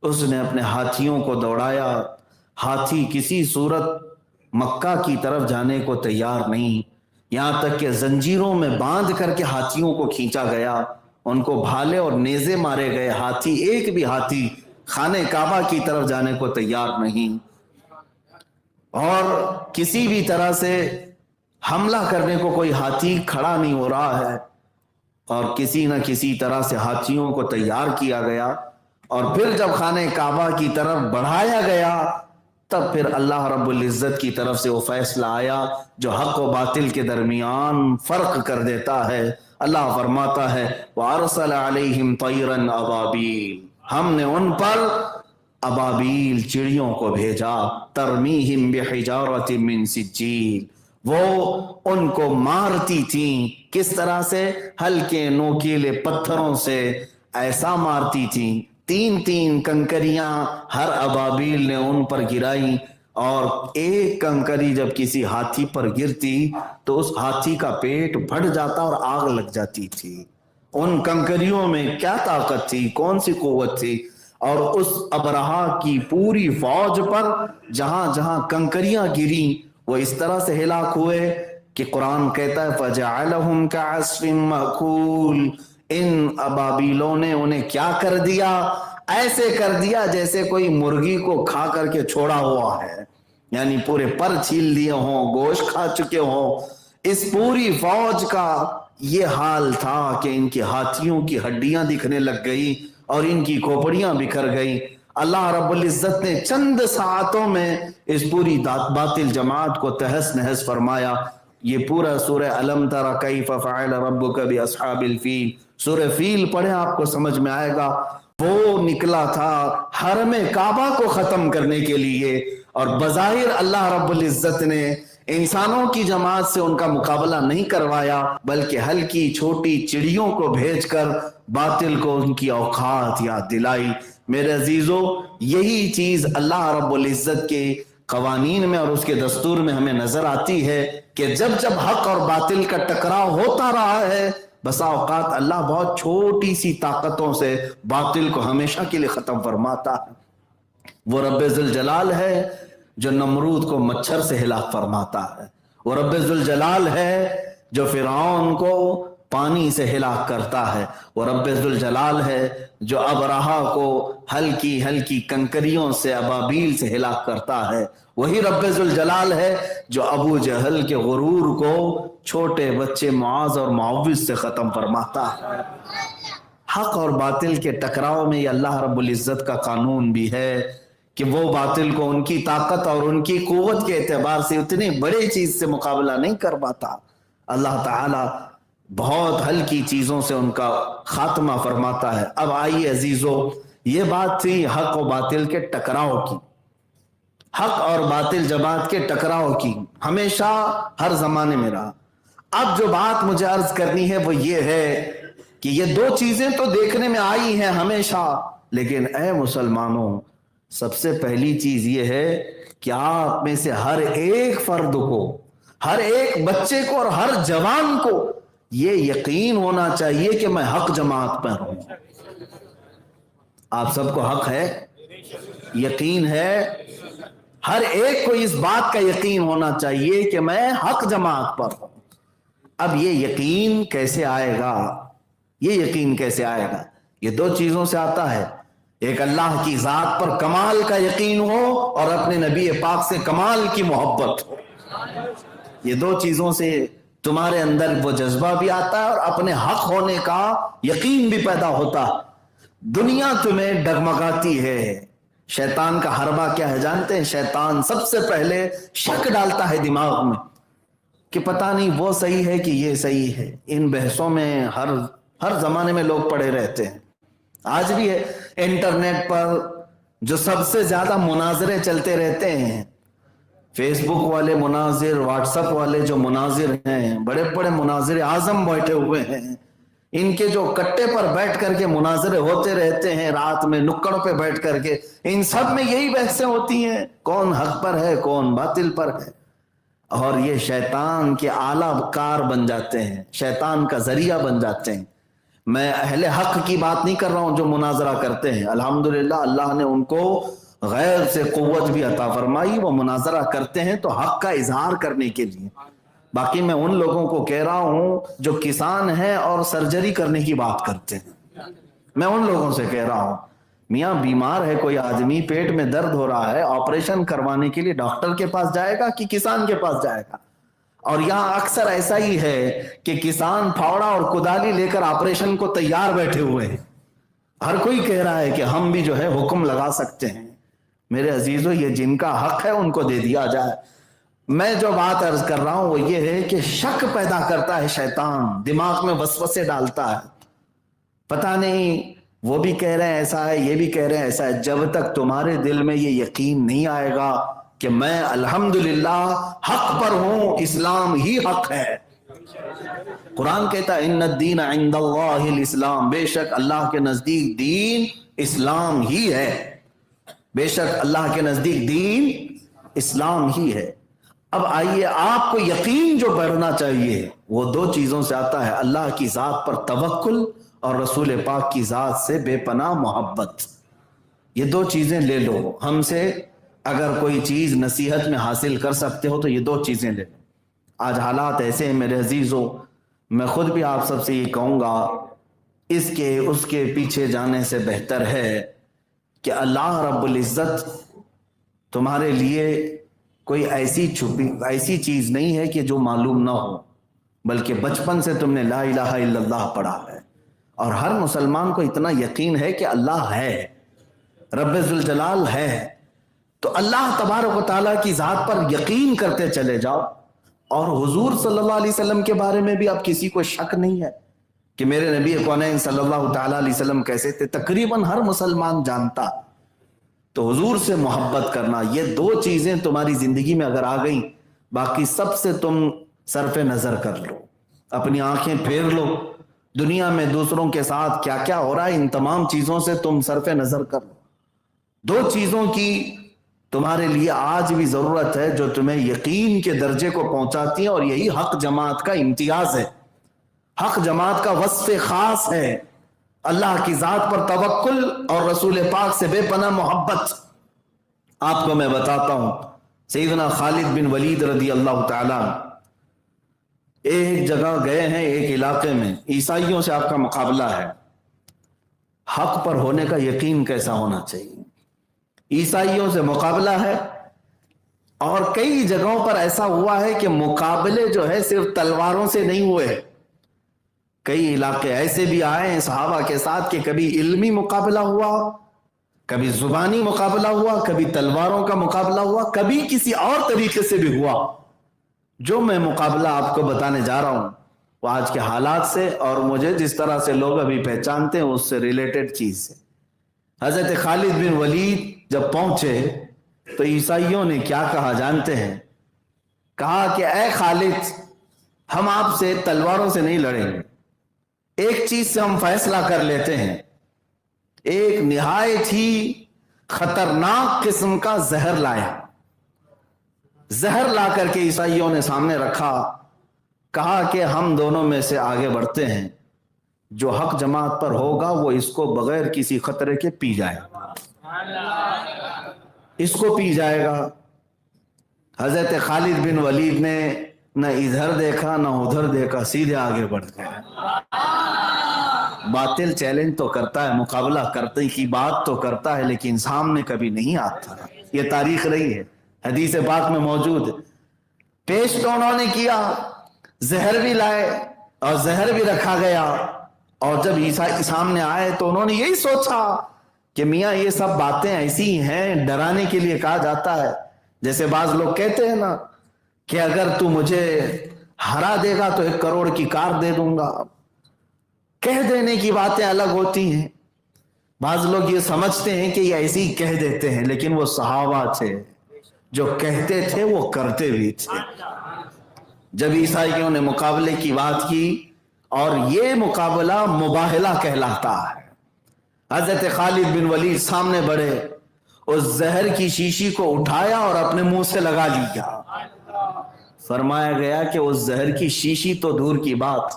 Speaker 1: اس نے اپنے ہاتھیوں کو دوڑایا، ہاتھی کسی صورت مکہ کی طرف جانے کو تیار نہیں، یہاں تک کہ زنجیروں میں باندھ کر کے ہاتھیوں کو کھینچا گیا، ان کو بھالے اور نیزے مارے گئے، ہاتھی ایک بھی ہاتھی خانہ کعبہ کی طرف جانے کو تیار نہیں، اور کسی بھی طرح سے حملہ کرنے کو کوئی ہاتھی کھڑا نہیں ہو رہا ہے، اور کسی نہ کسی طرح سے ہاتھیوں کو تیار کیا گیا اور پھر جب خانہ کعبہ کی طرف بڑھایا گیا تب پھر اللہ رب العزت کی طرف سے وہ فیصلہ آیا جو حق و باطل کے درمیان فرق کر دیتا ہے۔ اللہ فرماتا ہے وَأَرْسَلَ عَلَيْهِمْ طَيْرًا أَبَابِيلَ، ہم نے ان پر ابابیل چڑیوں کو بھیجا، ترمیہم بحجارۃ من سجیل، وہ ان کو مارتی تھیں کس طرح سے؟ ہلکے نوکیلے پتھروں سے ایسا مارتی تھیں، تین تین کنکریاں ہر ابابیل نے ان پر گرائی، اور ایک کنکری جب کسی ہاتھی پر گرتی تو اس ہاتھی کا پیٹ پھٹ جاتا اور آگ لگ جاتی تھی۔ ان کنکریوں میں کیا طاقت تھی، کون سی قوت تھی؟ اور اس ابرہا کی پوری فوج پر جہاں جہاں کنکریاں گری وہ اس طرح سے ہلاک ہوئے کہ قرآن کہتا ہے فَجَعَلَهُمْ كَعَصْفٍ مَأْكُولٍ، ان ابابیلوں نے انہیں کیا کر دیا؟ ایسے کر دیا جیسے کوئی مرغی کو کھا کر کے چھوڑا ہوا ہے، یعنی پورے پر چھیل لیے ہوں، گوشت کھا چکے ہوں۔ اس پوری فوج کا یہ حال تھا کہ ان کی ہاتھیوں کی ہڈیاں دکھنے لگ گئی اور ان کی کھوپڑیاں بکھر گئی۔ اللہ رب العزت نے چند ساعتوں میں اس پوری باطل جماعت کو تہس نہس فرمایا۔ یہ پورا سورہ الم تر کیف فعل ربک باصحاب الفیل، سورہ فیل پڑھیں آپ کو سمجھ میں آئے گا۔ وہ نکلا تھا حرم کعبہ کو ختم کرنے کے لیے، اور بظاہر اللہ رب العزت نے انسانوں کی جماعت سے ان کا مقابلہ نہیں کروایا، بلکہ ہلکی چھوٹی چڑیوں کو بھیج کر باطل کو ان کی اوقات یاد دلائی۔ میرے عزیزو، یہی چیز اللہ رب العزت کے قوانین میں اور اس کے دستور میں ہمیں نظر آتی ہے کہ جب جب حق اور باطل کا ٹکراؤ ہوتا رہا ہے، بسا اوقات اللہ بہت چھوٹی سی طاقتوں سے باطل کو ہمیشہ کے لیے ختم فرماتا ہے۔ وہ رب ذوالجلال ہے جو نمرود کو مچھر سے ہلاک فرماتا ہے، وہ رب ذوالجلال ہے جو فرعون کو پانی سے ہلاک کرتا ہے، وہ رب ذوالجلال ہے جو ابرہا کو ہلکی ہلکی کنکریوں سے ابابیل سے ہلاک کرتا ہے، وہی رب ذوالجلال ہے جو ابو جہل کے غرور کو چھوٹے بچے معاذ اور معوذ سے ختم فرماتا ہے۔ حق اور باطل کے ٹکراؤ میں یہ اللہ رب العزت کا قانون بھی ہے کہ وہ باطل کو ان کی طاقت اور ان کی قوت کے اعتبار سے اتنی بڑی چیز سے مقابلہ نہیں کر پاتا۔ اللہ تعالی بہت ہلکی چیزوں سے ان کا خاتمہ فرماتا ہے۔ اب آئیے عزیزو، یہ بات تھی حق و باطل کے ٹکراؤ کی، حق اور باطل جماعت کے ٹکراؤ کی، ہمیشہ ہر زمانے میں رہا۔ اب جو بات مجھے عرض کرنی ہے وہ یہ ہے کہ یہ دو چیزیں تو دیکھنے میں آئی ہیں ہمیشہ، لیکن اے مسلمانوں، سب سے پہلی چیز یہ ہے کہ آپ میں سے ہر ایک فرد کو، ہر ایک بچے کو اور ہر جوان کو یہ یقین ہونا چاہیے کہ میں حق جماعت پر ہوں۔ آپ سب کو حق ہے، یقین ہے، ہر ایک کو اس بات کا یقین ہونا چاہیے کہ میں حق جماعت پر ہوں۔ اب یہ یقین کیسے آئے گا؟ یہ یقین کیسے آئے گا؟ یہ دو چیزوں سے آتا ہے، ایک اللہ کی ذات پر کمال کا یقین ہو اور اپنے نبی پاک سے کمال کی محبت ہو۔ یہ دو چیزوں سے تمہارے اندر وہ جذبہ بھی آتا ہے اور اپنے حق ہونے کا یقین بھی پیدا ہوتا ہے۔ دنیا تمہیں ڈگمگاتی ہے، شیطان کا حربہ کیا ہے جانتے ہیں؟ شیطان سب سے پہلے شک ڈالتا ہے دماغ میں کہ پتہ نہیں وہ صحیح ہے کہ یہ صحیح ہے۔ ان بحثوں میں ہر زمانے میں لوگ پڑے رہتے ہیں، آج بھی ہے۔ انٹرنیٹ پر جو سب سے زیادہ مناظرے چلتے رہتے ہیں، فیس بک والے مناظر، واٹس ایپ والے جو مناظر ہیں، بڑے بڑے مناظر اعظم بیٹھے ہوئے ہیں، ان کے جو کٹے پر بیٹھ کر کے مناظرے ہوتے رہتے ہیں، رات میں نکڑ پہ بیٹھ کر کے، ان سب میں یہی بحثیں ہوتی ہیں، کون حق پر ہے کون باطل پر ہے، اور یہ شیطان کے اعلیٰ کار بن جاتے ہیں، شیطان کا ذریعہ بن جاتے ہیں۔ میں اہل حق کی بات نہیں کر رہا ہوں جو مناظرہ کرتے ہیں، الحمدللہ اللہ نے ان کو غیر سے قوت بھی عطا فرمائی، وہ مناظرہ کرتے ہیں تو حق کا اظہار کرنے کے لیے۔ باقی میں ان لوگوں کو کہہ رہا ہوں جو کسان ہیں اور سرجری کرنے کی بات کرتے ہیں، میں ان لوگوں سے کہہ رہا ہوں میاں بیمار ہے کوئی آدمی، پیٹ میں درد ہو رہا ہے، آپریشن کروانے کے لیے ڈاکٹر کے پاس جائے گا کہ کسان کے پاس جائے گا؟ اور یہاں اکثر ایسا ہی ہے کہ کسان پھاوڑا اور کدالی لے کر آپریشن کو تیار بیٹھے ہوئے ہیں، ہر کوئی کہہ رہا ہے کہ ہم بھی جو ہے حکم لگا سکتے ہیں. میرے عزیزو یہ جن کا حق ہے ان کو دے دیا جائے. میں جو بات عرض کر رہا ہوں وہ یہ ہے کہ شک پیدا کرتا ہے شیطان، دماغ میں وسوسے ڈالتا ہے. پتہ نہیں وہ بھی کہہ رہے ہیں ایسا ہے، یہ بھی کہہ رہے ہیں ایسا ہے. جب تک تمہارے دل میں یہ یقین نہیں آئے گا کہ میں الحمدللہ حق پر ہوں، اسلام ہی حق ہے. قرآن کہتا ہے ان الدین عند اللہ الاسلام، بے شک اللہ کے نزدیک دین اسلام ہی ہے. بے شک اللہ کے نزدیک دین اسلام ہی ہے. اب آئیے، آپ کو یقین جو بڑھنا چاہیے وہ دو چیزوں سے آتا ہے: اللہ کی ذات پر توکل اور رسول پاک کی ذات سے بے پناہ محبت. یہ دو چیزیں لے لو. ہم سے اگر کوئی چیز نصیحت میں حاصل کر سکتے ہو تو یہ دو چیزیں لے لو. آج حالات ایسے ہیں میرے عزیزوں، میں خود بھی آپ سب سے یہ کہوں گا، اس کے پیچھے جانے سے بہتر ہے کہ اللہ رب العزت تمہارے لیے کوئی ایسی چیز نہیں ہے کہ جو معلوم نہ ہو، بلکہ بچپن سے تم نے لا الہ الا اللہ پڑھا ہے. اور ہر مسلمان کو اتنا یقین ہے کہ اللہ ہے، رب ذوالجلال ہے. تو اللہ تبارک و تعالیٰ کی ذات پر یقین کرتے چلے جاؤ. اور حضور صلی اللہ علیہ وسلم کے بارے میں بھی اب کسی کو شک نہیں ہے کہ میرے نبی کونین صلی اللہ تعالیٰ علیہ وسلم کیسے تھے. تقریباً ہر مسلمان جانتا. تو حضور سے محبت کرنا، یہ دو چیزیں تمہاری زندگی میں اگر آ گئیں، باقی سب سے تم صرف نظر کر لو، اپنی آنکھیں پھیر لو. دنیا میں دوسروں کے ساتھ کیا کیا ہو رہا ہے، ان تمام چیزوں سے تم صرف نظر کر لو. دو چیزوں کی تمہارے لیے آج بھی ضرورت ہے جو تمہیں یقین کے درجے کو پہنچاتی ہیں، اور یہی حق جماعت کا امتیاز ہے، حق جماعت کا وصف خاص ہے. اللہ کی ذات پر توکل اور رسول پاک سے بے پناہ محبت. آپ کو میں بتاتا ہوں، سیدنا خالد بن ولید رضی اللہ تعالیٰ ایک جگہ گئے ہیں، ایک علاقے میں عیسائیوں سے آپ کا مقابلہ ہے. حق پر ہونے کا یقین کیسا ہونا چاہیے؟ عیسائیوں سے مقابلہ ہے، اور کئی جگہوں پر ایسا ہوا ہے کہ مقابلے جو ہے صرف تلواروں سے نہیں ہوئے. کئی علاقے ایسے بھی آئے ہیں صحابہ کے ساتھ کہ کبھی علمی مقابلہ ہوا، کبھی زبانی مقابلہ ہوا، کبھی تلواروں کا مقابلہ ہوا، کبھی کسی اور طریقے سے بھی ہوا. جو میں مقابلہ آپ کو بتانے جا رہا ہوں وہ آج کے حالات سے اور مجھے جس طرح سے لوگ ابھی پہچانتے ہیں اس سے ریلیٹڈ چیز ہے. حضرت خالد بن ولید جب پہنچے تو عیسائیوں نے کیا کہا جانتے ہیں؟ کہا کہ اے خالد، ہم آپ سے تلواروں سے نہیں لڑیں گے، ایک چیز سے ہم فیصلہ کر لیتے ہیں. ایک نہایت ہی خطرناک قسم کا زہر لایا. زہر لا کر کے عیسائیوں نے سامنے رکھا. کہا کہ ہم دونوں میں سے آگے بڑھتے ہیں، جو حق جماعت پر ہوگا وہ اس کو بغیر کسی خطرے کے پی جائے گا، اس کو پی جائے گا. حضرت خالد بن ولید نے نہ ادھر دیکھا نہ ادھر دیکھا، سیدھے آگے بڑھ گئے. باطل چیلنج تو کرتا ہے، مقابلہ کرتے کی بات تو کرتا ہے، لیکن سامنے کبھی نہیں آتا. یہ تاریخ رہی ہے، حدیث پاک میں موجود. پیش تو انہوں نے کیا، زہر بھی لائے اور زہر بھی رکھا گیا. اور جب عیسائی سامنے آئے تو انہوں نے یہی سوچا کہ میاں یہ سب باتیں ایسی ہیں، ڈرانے کے لیے کہا جاتا ہے. جیسے بعض لوگ کہتے ہیں نا کہ اگر تو مجھے ہرا دے گا تو 1 کروڑ کی کار دے دوں گا. کہہ دینے کی باتیں الگ ہوتی ہیں. بعض لوگ یہ سمجھتے ہیں کہ یہ ایسے ہی کہہ دیتے ہیں، لیکن وہ صحابہ تھے جو کہتے تھے وہ کرتے بھی تھے. جب عیسائیوں نے مقابلے کی بات کی، اور یہ مقابلہ مباہلہ کہلاتا ہے، حضرت خالد بن ولید سامنے بڑھے، اس زہر کی شیشی کو اٹھایا اور اپنے منہ سے لگا لیا. فرمایا گیا کہ اس زہر کی شیشی تو دور کی بات،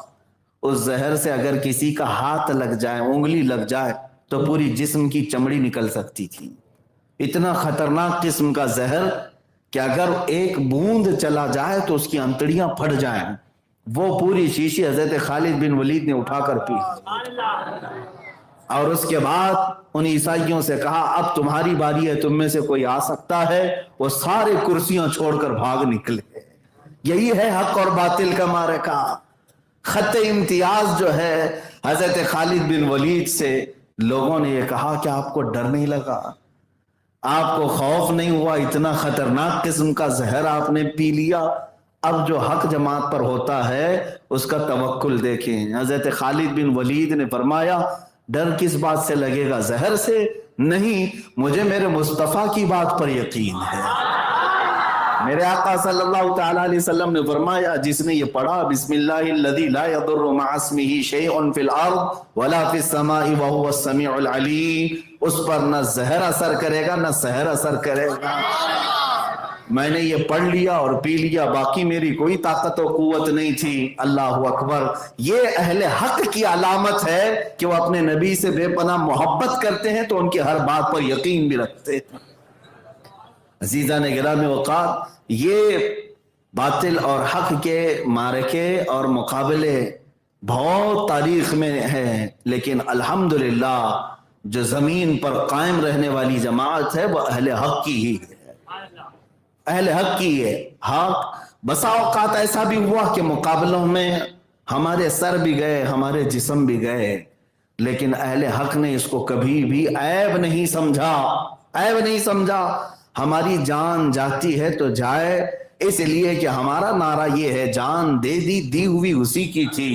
Speaker 1: اس زہر سے اگر کسی کا ہاتھ لگ جائے، انگلی لگ جائے تو پوری جسم کی چمڑی نکل سکتی تھی. اتنا خطرناک قسم کا زہر کہ اگر ایک بوند چلا جائے تو اس کی انتڑیاں پھٹ جائیں. وہ پوری شیشی حضرت خالد بن ولید نے اٹھا کر پی، اور اس کے بعد ان عیسائیوں سے کہا اب تمہاری باری ہے، تم میں سے کوئی آ سکتا ہے. وہ سارے کرسیاں چھوڑ کر بھاگ نکلے. یہی ہے حق اور باطل کا معرکہ. خط امتیاز جو ہے حضرت خالد بن ولید سے لوگوں نے یہ کہا کہ آپ کو ڈر نہیں لگا، آپ کو خوف نہیں ہوا، اتنا خطرناک قسم کا زہر آپ نے پی لیا؟ اب جو حق جماعت پر ہوتا ہے اس کا توکل دیکھیں۔ حضرت خالد بن ولید نے فرمایا ڈر کس بات سے لگے گا؟ زہر سے نہیں، مجھے میرے مصطفیٰ کی بات پر یقین ہے۔ میرے آقا صلی اللہ تعالیٰ علیہ وسلم نے فرمایا جس نے یہ پڑھا بسم اللہ الذی لا یضر مع اسمہ شیء فی الارض ولا فی السماء وهو السمیع العلیم، اس پر نہ زہر اثر کرے گا نہ سحر اثر کرے گا۔ میں نے یہ پڑھ لیا اور پی لیا، باقی میری کوئی طاقت و قوت نہیں تھی۔ اللہ اکبر! یہ اہل حق کی علامت ہے کہ وہ اپنے نبی سے بے پناہ محبت کرتے ہیں تو ان کی ہر بات پر یقین بھی رکھتے ہیں۔ عزیزان گرامی وقار، یہ باطل اور حق کے معرکے اور مقابلے بہت تاریخ میں ہیں، لیکن الحمدللہ جو زمین پر قائم رہنے والی جماعت ہے وہ اہل حق کی ہی ہے، اہل حق کی ہے۔ حق بسا اوقات ایسا بھی ہوا کہ مقابلوں میں ہمارے سر بھی گئے، ہمارے جسم بھی گئے، لیکن اہل حق نے اس کو کبھی بھی عیب نہیں سمجھا، عیب نہیں سمجھا۔ ہماری جان جاتی ہے تو جائے، اس لیے کہ ہمارا نعرہ یہ ہے جان دے دی دی ہوئی اسی کی تھی،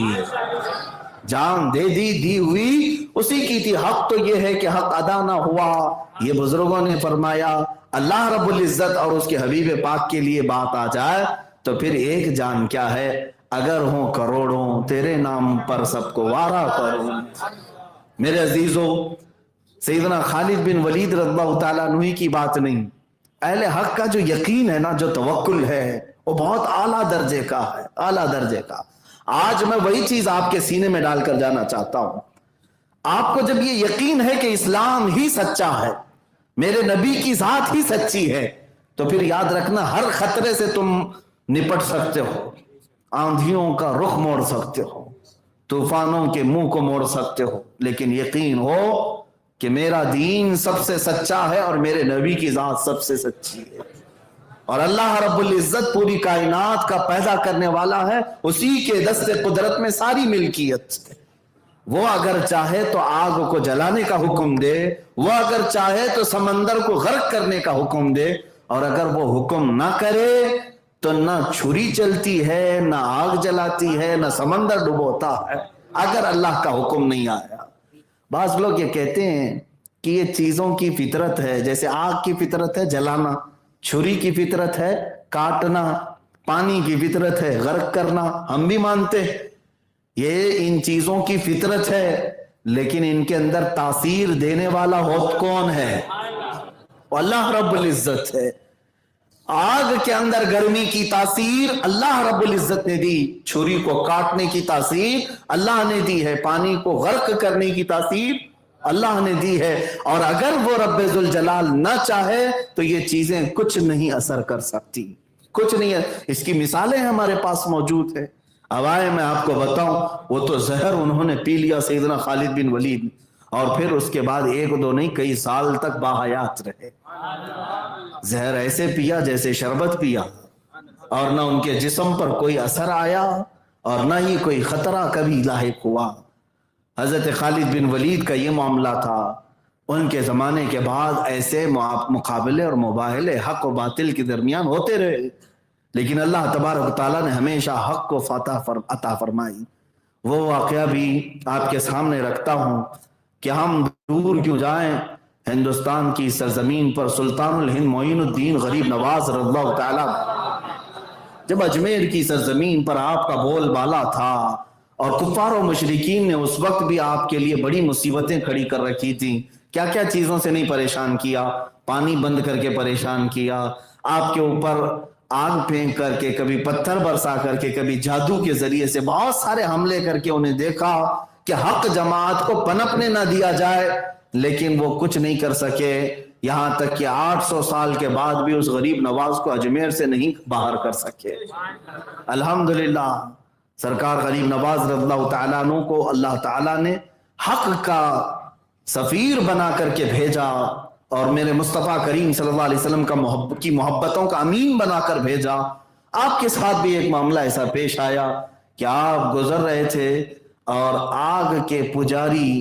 Speaker 1: جان دے دی دی ہوئی اسی کی تھی۔ حق تو یہ ہے کہ حق ادا نہ ہوا، یہ بزرگوں نے فرمایا اللہ رب العزت اور اس کے حبیب پاک کے لیے بات آ جائے تو پھر ایک جان کیا ہے، اگر ہوں کروڑوں تیرے نام پر سب کو وارا کروں۔ میرے عزیزو، سیدنا خالد بن ولید رضی اللہ تعالیٰ عنہ کی بات نہیں، اہل حق کا جو یقین ہے نا، جو توکل ہے، وہ بہت اعلیٰ درجے کا ہے، اعلیٰ درجے کا۔ آج میں وہی چیز آپ کے سینے میں ڈال کر جانا چاہتا ہوں۔ آپ کو جب یہ یقین ہے کہ اسلام ہی سچا ہے، میرے نبی کی ذات ہی سچی ہے، تو پھر یاد رکھنا ہر خطرے سے تم نپٹ سکتے ہو، آندھیوں کا رخ موڑ سکتے ہو، طوفانوں کے منہ کو موڑ سکتے ہو، لیکن یقین ہو کہ میرا دین سب سے سچا ہے اور میرے نبی کی ذات سب سے سچی ہے، اور اللہ رب العزت پوری کائنات کا پیدا کرنے والا ہے، اسی کے دست قدرت میں ساری ملکیت ہے۔ وہ اگر چاہے تو آگ کو جلانے کا حکم دے، وہ اگر چاہے تو سمندر کو غرق کرنے کا حکم دے، اور اگر وہ حکم نہ کرے تو نہ چھری چلتی ہے، نہ آگ جلاتی ہے، نہ سمندر ڈبوتا ہے، اگر اللہ کا حکم نہیں آیا۔ بعض لوگ یہ کہتے ہیں کہ یہ چیزوں کی فطرت ہے، جیسے آگ کی فطرت ہے جلانا، چھری کی فطرت ہے کاٹنا، پانی کی فطرت ہے غرق کرنا، ہم بھی مانتے ہیں یہ ان چیزوں کی فطرت ہے، لیکن ان کے اندر تاثیر دینے والا کون ہے؟ اللہ رب العزت ہے۔ آگ کے اندر گرمی کی تاثیر اللہ رب العزت نے دی، چھری کو کاٹنے کی تاثیر اللہ نے دی ہے، پانی کو غرق کرنے کی تاثیر اللہ نے دی ہے، اور اگر وہ رب ذوالجلال نہ چاہے تو یہ چیزیں کچھ نہیں اثر کر سکتی، کچھ نہیں ہے۔ اس کی مثالیں ہمارے پاس موجود ہیں۔ اب آئے میں آپ کو بتاؤں، وہ تو زہر انہوں نے پی لیا سیدنا خالد بن ولید، اور پھر اس کے بعد ایک دو نہیں کئی سال تک باحیات رہے۔ زہر ایسے پیا جیسے شربت پیا، اور نہ ان کے جسم پر کوئی اثر آیا اور نہ ہی کوئی خطرہ کبھی لاحق ہوا۔ حضرت خالد بن ولید کا یہ معاملہ تھا۔ ان کے زمانے کے بعد ایسے مقابلے اور مباہلے حق و باطل کے درمیان ہوتے رہے، لیکن اللہ تبارک و تعالیٰ نے ہمیشہ حق کو فتح عطا فرمائی۔ وہ واقعہ بھی آپ کے سامنے رکھتا ہوں کہ ہم دور کیوں جائیں، ہندوستان کی سرزمین پر سلطان الہند معین الدین غریب نواز رضی اللہ تعالیٰ جب اجمیر کی سرزمین پر آپ کا بول بالا تھا، اور کفار و مشرکین نے اس وقت بھی آپ کے لیے بڑی مصیبتیں کھڑی کر رکھی تھیں، کیا کیا چیزوں سے نہیں پریشان کیا، پانی بند کر کے پریشان کیا، آپ کے اوپر آگ پھینک کر کے، کبھی پتھر برسا کر کے، کبھی جادو کے ذریعے سے بہت سارے حملے کر کے انہیں دیکھا کہ حق جماعت کو پنپنے نہ دیا جائے، لیکن وہ کچھ نہیں کر سکے، یہاں تک کہ 800 سال کے بعد بھی اس غریب نواز کو اجمیر سے نہیں باہر کر سکے۔ الحمدللہ سرکار غریب نواز رضی اللہ تعالیٰ عنہ کو اللہ تعالیٰ نے حق کا سفیر بنا کر کے بھیجا، اور میرے مصطفیٰ کریم صلی اللہ علیہ وسلم کی محبتوں کا امین بنا کر بھیجا۔ آپ کے ساتھ بھی ایک معاملہ ایسا پیش آیا کہ آپ گزر رہے تھے اور آگ کے پجاری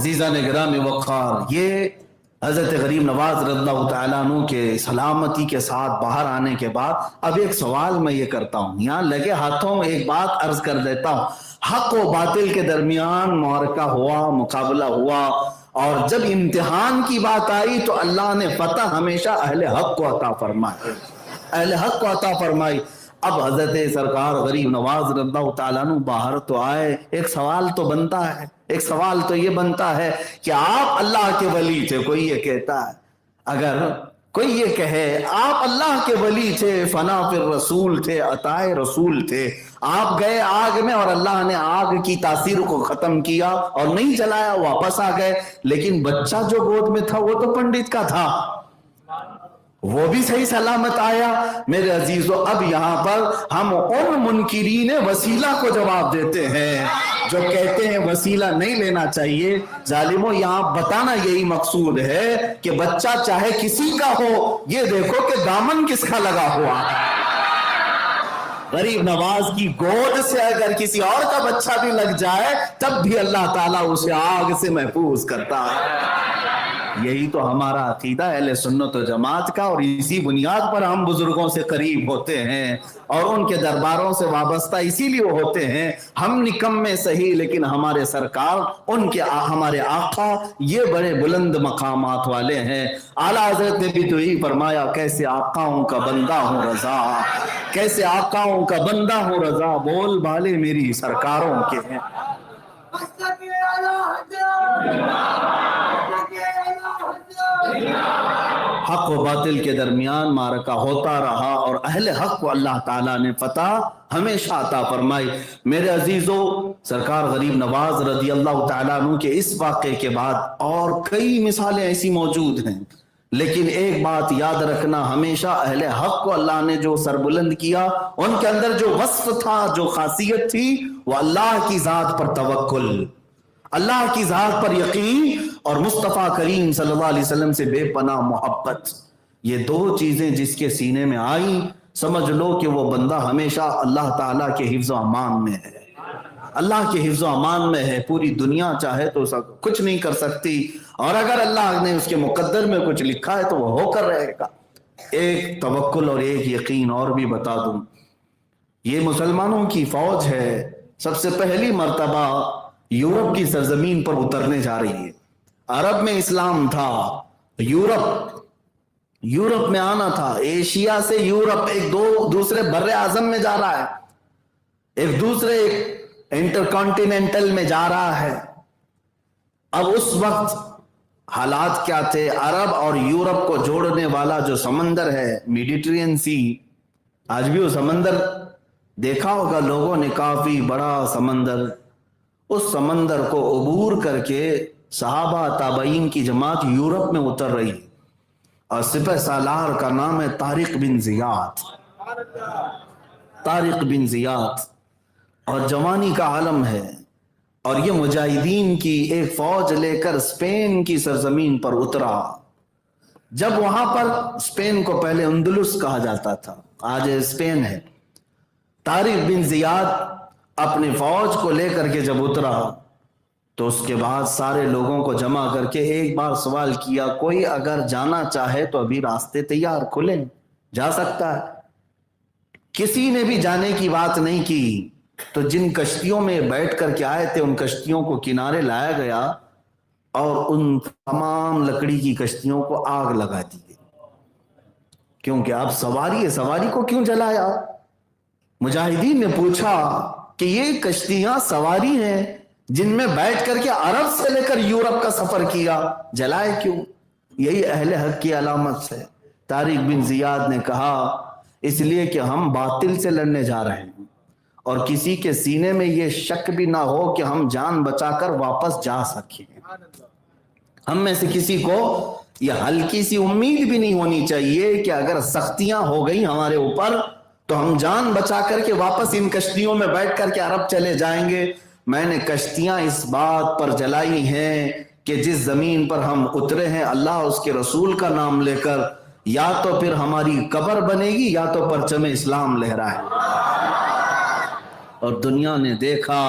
Speaker 1: عزیزان گرامی وقار، یہ حضرت غریب نواز رضی اللہ تعالیٰ عنہ کے سلامتی کے ساتھ باہر آنے کے بعد اب ایک سوال میں یہ کرتا ہوں، یہاں لگے ہاتھوں میں ایک بات عرض کر دیتا ہوں۔ حق و باطل کے درمیان معرکہ ہوا، مقابلہ ہوا، اور جب امتحان کی بات آئی تو اللہ نے فتح ہمیشہ اہل حق کو عطا فرمائی، اہل حق کو عطا فرمائی۔ اب حضرت سرکار غریب نواز رضی اللہ تعالیٰ عنہ باہر تو آئے، ایک سوال تو بنتا ہے، ایک سوال تو یہ بنتا ہے کہ آپ اللہ کے ولی تھے، کوئی یہ کہتا ہے، اگر کوئی یہ کہے آپ اللہ کے ولی تھے، فنا پھر رسول تھے، عطائے رسول تھے، آپ گئے آگ میں اور اللہ نے آگ کی تاثیر کو ختم کیا اور نہیں جلایا، واپس آ گئے، لیکن بچہ جو گود میں تھا وہ تو پنڈت کا تھا، وہ بھی صحیح سلامت آیا۔ میرے عزیزو، اب یہاں پر ہم ان منکرین وسیلہ کو جواب دیتے ہیں جو کہتے ہیں وسیلہ نہیں لینا چاہیے۔ ظالموں، یہاں بتانا یہی مقصود ہے کہ بچہ چاہے کسی کا ہو، یہ دیکھو کہ دامن کس کا لگا ہوا ہے۔ غریب نواز کی گود سے اگر کسی اور کا بچہ بھی لگ جائے تب بھی اللہ تعالیٰ اسے آگ سے محفوظ کرتا ہے۔ یہی تو ہمارا عقیدہ اہل سنت و جماعت کا، اور اسی بنیاد پر ہم بزرگوں سے قریب ہوتے ہیں اور ان کے درباروں سے وابستہ اسی لیے ہوتے ہیں۔ ہم نکمے صحیح، لیکن ہمارے سرکار، ان کے ہمارے آقا یہ بڑے بلند مقامات والے ہیں۔ اعلیٰ حضرت نے بھی تو ہی فرمایا، کیسے آقاؤں کا بندہ ہوں رضا، کیسے آقاؤں کا بندہ ہوں رضا، بول بالے میری سرکاروں کے ہیں۔ حق و باطل کے درمیان معرکہ ہوتا رہا اور اہل حق کو اللہ تعالیٰ نے فتح ہمیشہ عطا فرمائی۔ میرے عزیزو، سرکار غریب نواز رضی اللہ تعالیٰ عنہ کے اس واقعے کے بعد اور کئی مثالیں ایسی موجود ہیں، لیکن ایک بات یاد رکھنا، ہمیشہ اہل حق کو اللہ نے جو سربلند کیا، ان کے اندر جو وصف تھا، جو خاصیت تھی، وہ اللہ کی ذات پر توکل، اللہ کی ذات پر یقین اور مصطفیٰ کریم صلی اللہ علیہ وسلم سے بے پناہ محبت۔ یہ دو چیزیں جس کے سینے میں آئیں، سمجھ لو کہ وہ بندہ ہمیشہ اللہ تعالیٰ کے حفظ و امان میں ہے، اللہ کے حفظ و امان میں ہے۔ پوری دنیا چاہے تو کچھ نہیں کر سکتی، اور اگر اللہ نے اس کے مقدر میں کچھ لکھا ہے تو وہ ہو کر رہے گا۔ ایک توکل اور ایک یقین اور بھی بتا دوں، یہ مسلمانوں کی فوج ہے، سب سے پہلی مرتبہ یورپ کی سرزمین پر اترنے جا رہی ہے۔ عرب میں اسلام تھا، یورپ میں آنا تھا، ایشیا سے یورپ ایک دوسرے بر اعظم میں جا رہا ہے، ایک دوسرے انٹر کانٹیننٹل میں جا رہا ہے۔ اب اس وقت حالات کیا تھے؟ عرب اور یورپ کو جوڑنے والا جو سمندر ہے، میڈیٹرین سی، آج بھی وہ سمندر دیکھا ہوگا لوگوں نے، کافی بڑا سمندر، اس سمندر کو عبور کر کے صحابہ تابعین کی جماعت یورپ میں اتر رہی، اور سپہ سالار کا نام ہے طارق بن زیاد، طارق بن زیاد، اور جوانی کا عالم ہے، اور یہ مجاہدین کی ایک فوج لے کر اسپین کی سرزمین پر اترا۔ جب وہاں پر، اسپین کو پہلے اندلس کہا جاتا تھا، آج اسپین ہے، طارق بن زیاد اپنی فوج کو لے کر کے جب اترا تو اس کے بعد سارے لوگوں کو جمع کر کے ایک بار سوال کیا، کوئی اگر جانا چاہے تو ابھی راستے تیار کھلیں، جا سکتا ہے۔ کسی نے بھی جانے کی بات نہیں کی، تو جن کشتیوں میں بیٹھ کر کے آئے تھے ان کشتیوں کو کنارے لایا گیا اور ان تمام لکڑی کی کشتیوں کو آگ لگا دی گئی، کیونکہ اب سواری ہے، سواری کو کیوں جلایا؟ مجاہدین نے پوچھا کہ یہ کشتیاں سواری ہیں جن میں بیٹھ کر کے عرب سے لے کر یورپ کا سفر کیا، جلائے کیوں؟ یہی اہل حق کی علامت ہے۔ طارق بن زیاد نے کہا، اس لیے کہ ہم باطل سے لڑنے جا رہے ہیں، اور کسی کے سینے میں یہ شک بھی نہ ہو کہ ہم جان بچا کر واپس جا سکیں۔ ہم میں سے کسی کو یہ ہلکی سی امید بھی نہیں ہونی چاہیے کہ اگر سختیاں ہو گئی ہمارے اوپر تو ہم جان بچا کر کے واپس ان کشتیوں میں بیٹھ کر کے عرب چلے جائیں گے۔ میں نے کشتیاں اس بات پر جلائی ہیں کہ جس زمین پر ہم اترے ہیں، اللہ اس کے رسول کا نام لے کر یا تو پھر ہماری قبر بنے گی یا تو پرچم اسلام لہرائے۔ اور دنیا نے دیکھا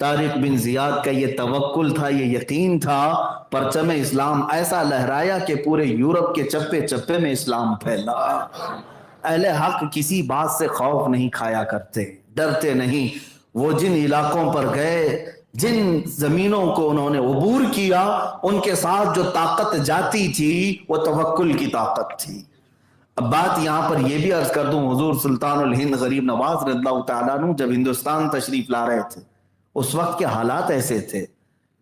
Speaker 1: طارق بن زیاد کا یہ توکل تھا، یہ یقین تھا، پرچم اسلام ایسا لہرایا کہ پورے یورپ کے چپے چپے میں اسلام پھیلا۔ اہل حق کسی بات سے خوف نہیں کھایا کرتے، ڈرتے نہیں۔ وہ جن علاقوں پر گئے، جن زمینوں کو انہوں نے عبور کیا، ان کے ساتھ جو طاقت جاتی تھی وہ توکل کی طاقت تھی۔ اب بات یہاں پر یہ بھی عرض کر دوں، حضور سلطان الہند غریب نواز رضی اللہ تعالیٰ عنہ جب ہندوستان تشریف لا رہے تھے، اس وقت کے حالات ایسے تھے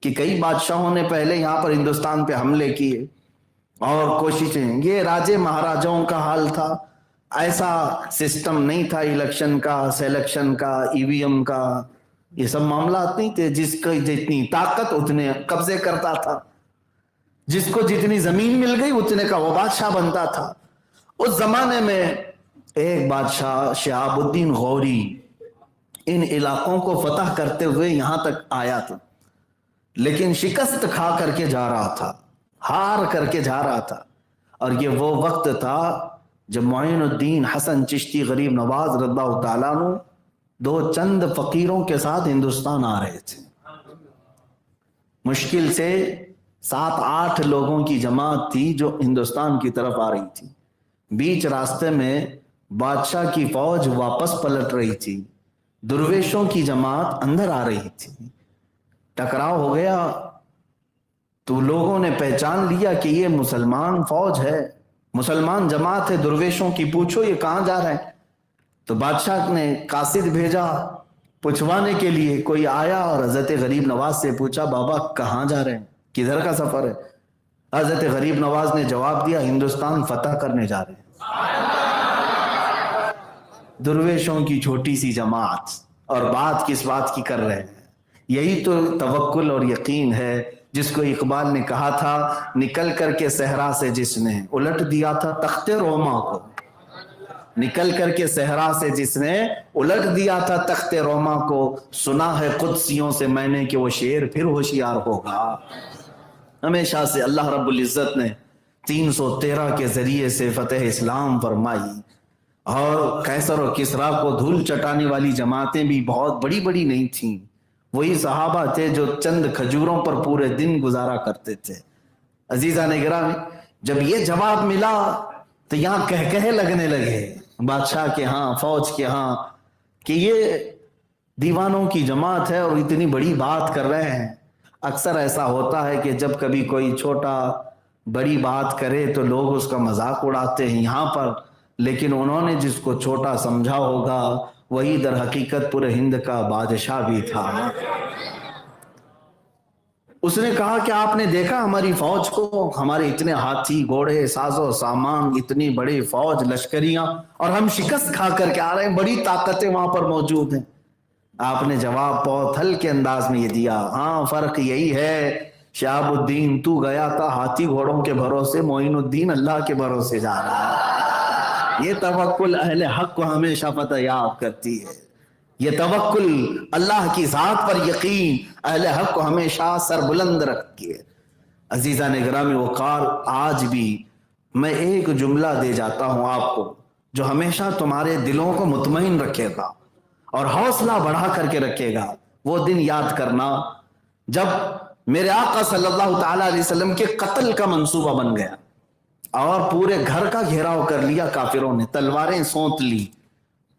Speaker 1: کہ کئی بادشاہوں نے پہلے یہاں پر ہندوستان پہ حملے کیے اور کوششیں، یہ راجے مہاراجاؤں کا حال تھا، ایسا سسٹم نہیں تھا الیکشن کا، سلیکشن کا، ای وی ایم کا، یہ سب معاملات نہیں تھے۔ جس کی جتنی طاقت اتنے قبضے کرتا تھا، جس کو جتنی زمین مل گئی اتنے کا وہ بادشاہ بنتا تھا۔ اس زمانے میں ایک بادشاہ شہاب الدین غوری ان علاقوں کو فتح کرتے ہوئے یہاں تک آیا تھا، لیکن شکست کھا کر کے جا رہا تھا، ہار کر کے جا رہا تھا۔ اور یہ وہ وقت تھا جب معین الدین حسن چشتی غریب نواز رضی اللہ تعالیٰ عنہ دو چند فقیروں کے ساتھ ہندوستان آ رہے تھے۔ مشکل سے 7-8 لوگوں کی جماعت تھی جو ہندوستان کی طرف آ رہی تھی۔ بیچ راستے میں بادشاہ کی فوج واپس پلٹ رہی تھی، درویشوں کی جماعت اندر آ رہی تھی، ٹکراؤ ہو گیا تو لوگوں نے پہچان لیا کہ یہ مسلمان فوج ہے، مسلمان جماعت ہے، درویشوں کی پوچھو یہ کہاں جا رہے ہیں۔ تو بادشاہ نے قاصد بھیجا پوچھوانے کے لیے، کوئی آیا اور حضرت غریب نواز سے پوچھا بابا کہاں جا رہے ہیں، کدھر کا سفر ہے؟ حضرت غریب نواز نے جواب دیا ہندوستان فتح کرنے جا رہے ہیں۔ درویشوں کی چھوٹی سی جماعت، اور بات کس بات کی کر رہے ہیں؟ یہی تو توکل اور یقین ہے جس کو اقبال نے کہا تھا، نکل کر کے صحرا سے جس نے الٹ دیا تھا تخت روما کو، نکل کر کے صحرا سے جس نے الٹ دیا تھا تخت روما کو، سنا ہے قدسیوں سے میں نے کہ وہ شیر پھر ہوشیار ہوگا۔ ہمیشہ سے اللہ رب العزت نے 313 کے ذریعے سے فتح اسلام فرمائی، اور قیصر و کسریٰ کو دھول چٹانے والی جماعتیں بھی بہت بڑی بڑی نہیں تھیں، وہی صحابہ تھے جو چند کھجوروں پر پورے دن گزارا کرتے تھے۔ عزیزان گرامی، جب یہ جواب ملا تو یہاں کہکہے لگنے لگے بادشاہ کے ہاں، فوج کے ہاں، کہ یہ دیوانوں کی جماعت ہے اور اتنی بڑی بات کر رہے ہیں۔ اکثر ایسا ہوتا ہے کہ جب کبھی کوئی چھوٹا بڑی بات کرے تو لوگ اس کا مذاق اڑاتے ہیں یہاں پر، لیکن انہوں نے جس کو چھوٹا سمجھا ہوگا وہی در حقیقت پورے ہند کا بادشاہ بھی تھا۔ اس نے کہا کہ آپ نے دیکھا ہماری فوج کو، ہمارے اتنے ہاتھی گھوڑے ساز و سامان، اتنی بڑی فوج لشکریاں، اور ہم شکست کھا کر کے آ رہے ہیں، بڑی طاقتیں وہاں پر موجود ہیں۔ آپ نے جواب بہت ہلکے انداز میں یہ دیا، ہاں فرق یہی ہے شہاب الدین تو گیا تھا ہاتھی گھوڑوں کے بھروسے، معین الدین اللہ کے بھروسے جا رہا ہے۔ یہ توکل اہل حق کو ہمیشہ فتح یاب کرتی ہے، یہ توکل اللہ کی ذات پر یقین اہل حق کو ہمیشہ سر بلند رکھتی ہے۔ عزیزان گرامی وقار، آج بھی میں ایک جملہ دے جاتا ہوں آپ کو جو ہمیشہ تمہارے دلوں کو مطمئن رکھے گا اور حوصلہ بڑھا کر کے رکھے گا۔ وہ دن یاد کرنا جب میرے آقا صلی اللہ تعالی علیہ وسلم کے قتل کا منصوبہ بن گیا اور پورے گھر کا گھیراؤ کر لیا کافروں نے، تلواریں سونت لی۔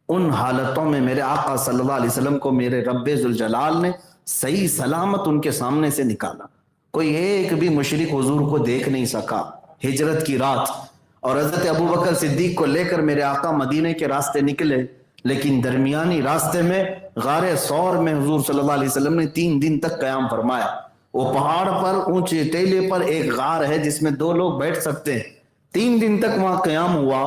Speaker 1: ان حالتوں میں میرے آقا صلی اللہ علیہ وسلم کو میرے رب ذوالجلال نے صحیح سلامت ان کے سامنے سے نکالا، کوئی ایک بھی مشرک حضور کو دیکھ نہیں سکا۔ ہجرت کی رات، اور حضرت ابوبکر صدیق کو لے کر میرے آقا مدینے کے راستے نکلے، لیکن درمیانی راستے میں غار ثور میں حضور صلی اللہ علیہ وسلم نے 3 دن تک قیام فرمایا۔ وہ پہاڑ پر اونچے ٹیلے پر ایک غار ہے جس میں 2 لوگ بیٹھ سکتے ہیں، 3 دن تک وہاں قیام ہوا۔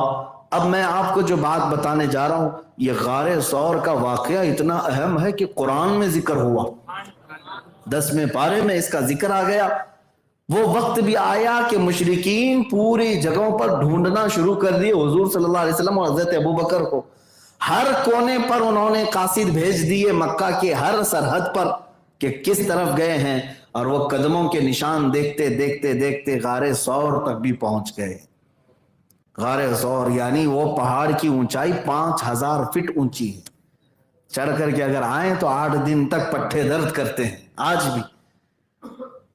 Speaker 1: اب میں آپ کو جو بات بتانے جا رہا ہوں، یہ غار ثور کا واقعہ اتنا اہم ہے کہ قرآن میں ذکر ہوا، 10ویں پارے میں اس کا ذکر آ گیا۔ وہ وقت بھی آیا کہ مشرکین پوری جگہوں پر ڈھونڈنا شروع کر دیے حضور صلی اللہ علیہ وسلم اور حضرت ابوبکر کو، ہر کونے پر انہوں نے قاصد بھیج دیے، مکہ کے ہر سرحد پر کہ کس طرف گئے ہیں، اور وہ قدموں کے نشان دیکھتے دیکھتے دیکھتے غار ثور تک بھی پہنچ گئے۔ غار ثور یعنی وہ پہاڑ کی اونچائی 5000 فٹ اونچی ہے، چڑھ کر کے اگر آئیں تو 8 دن تک پٹھے درد کرتے ہیں آج بھی۔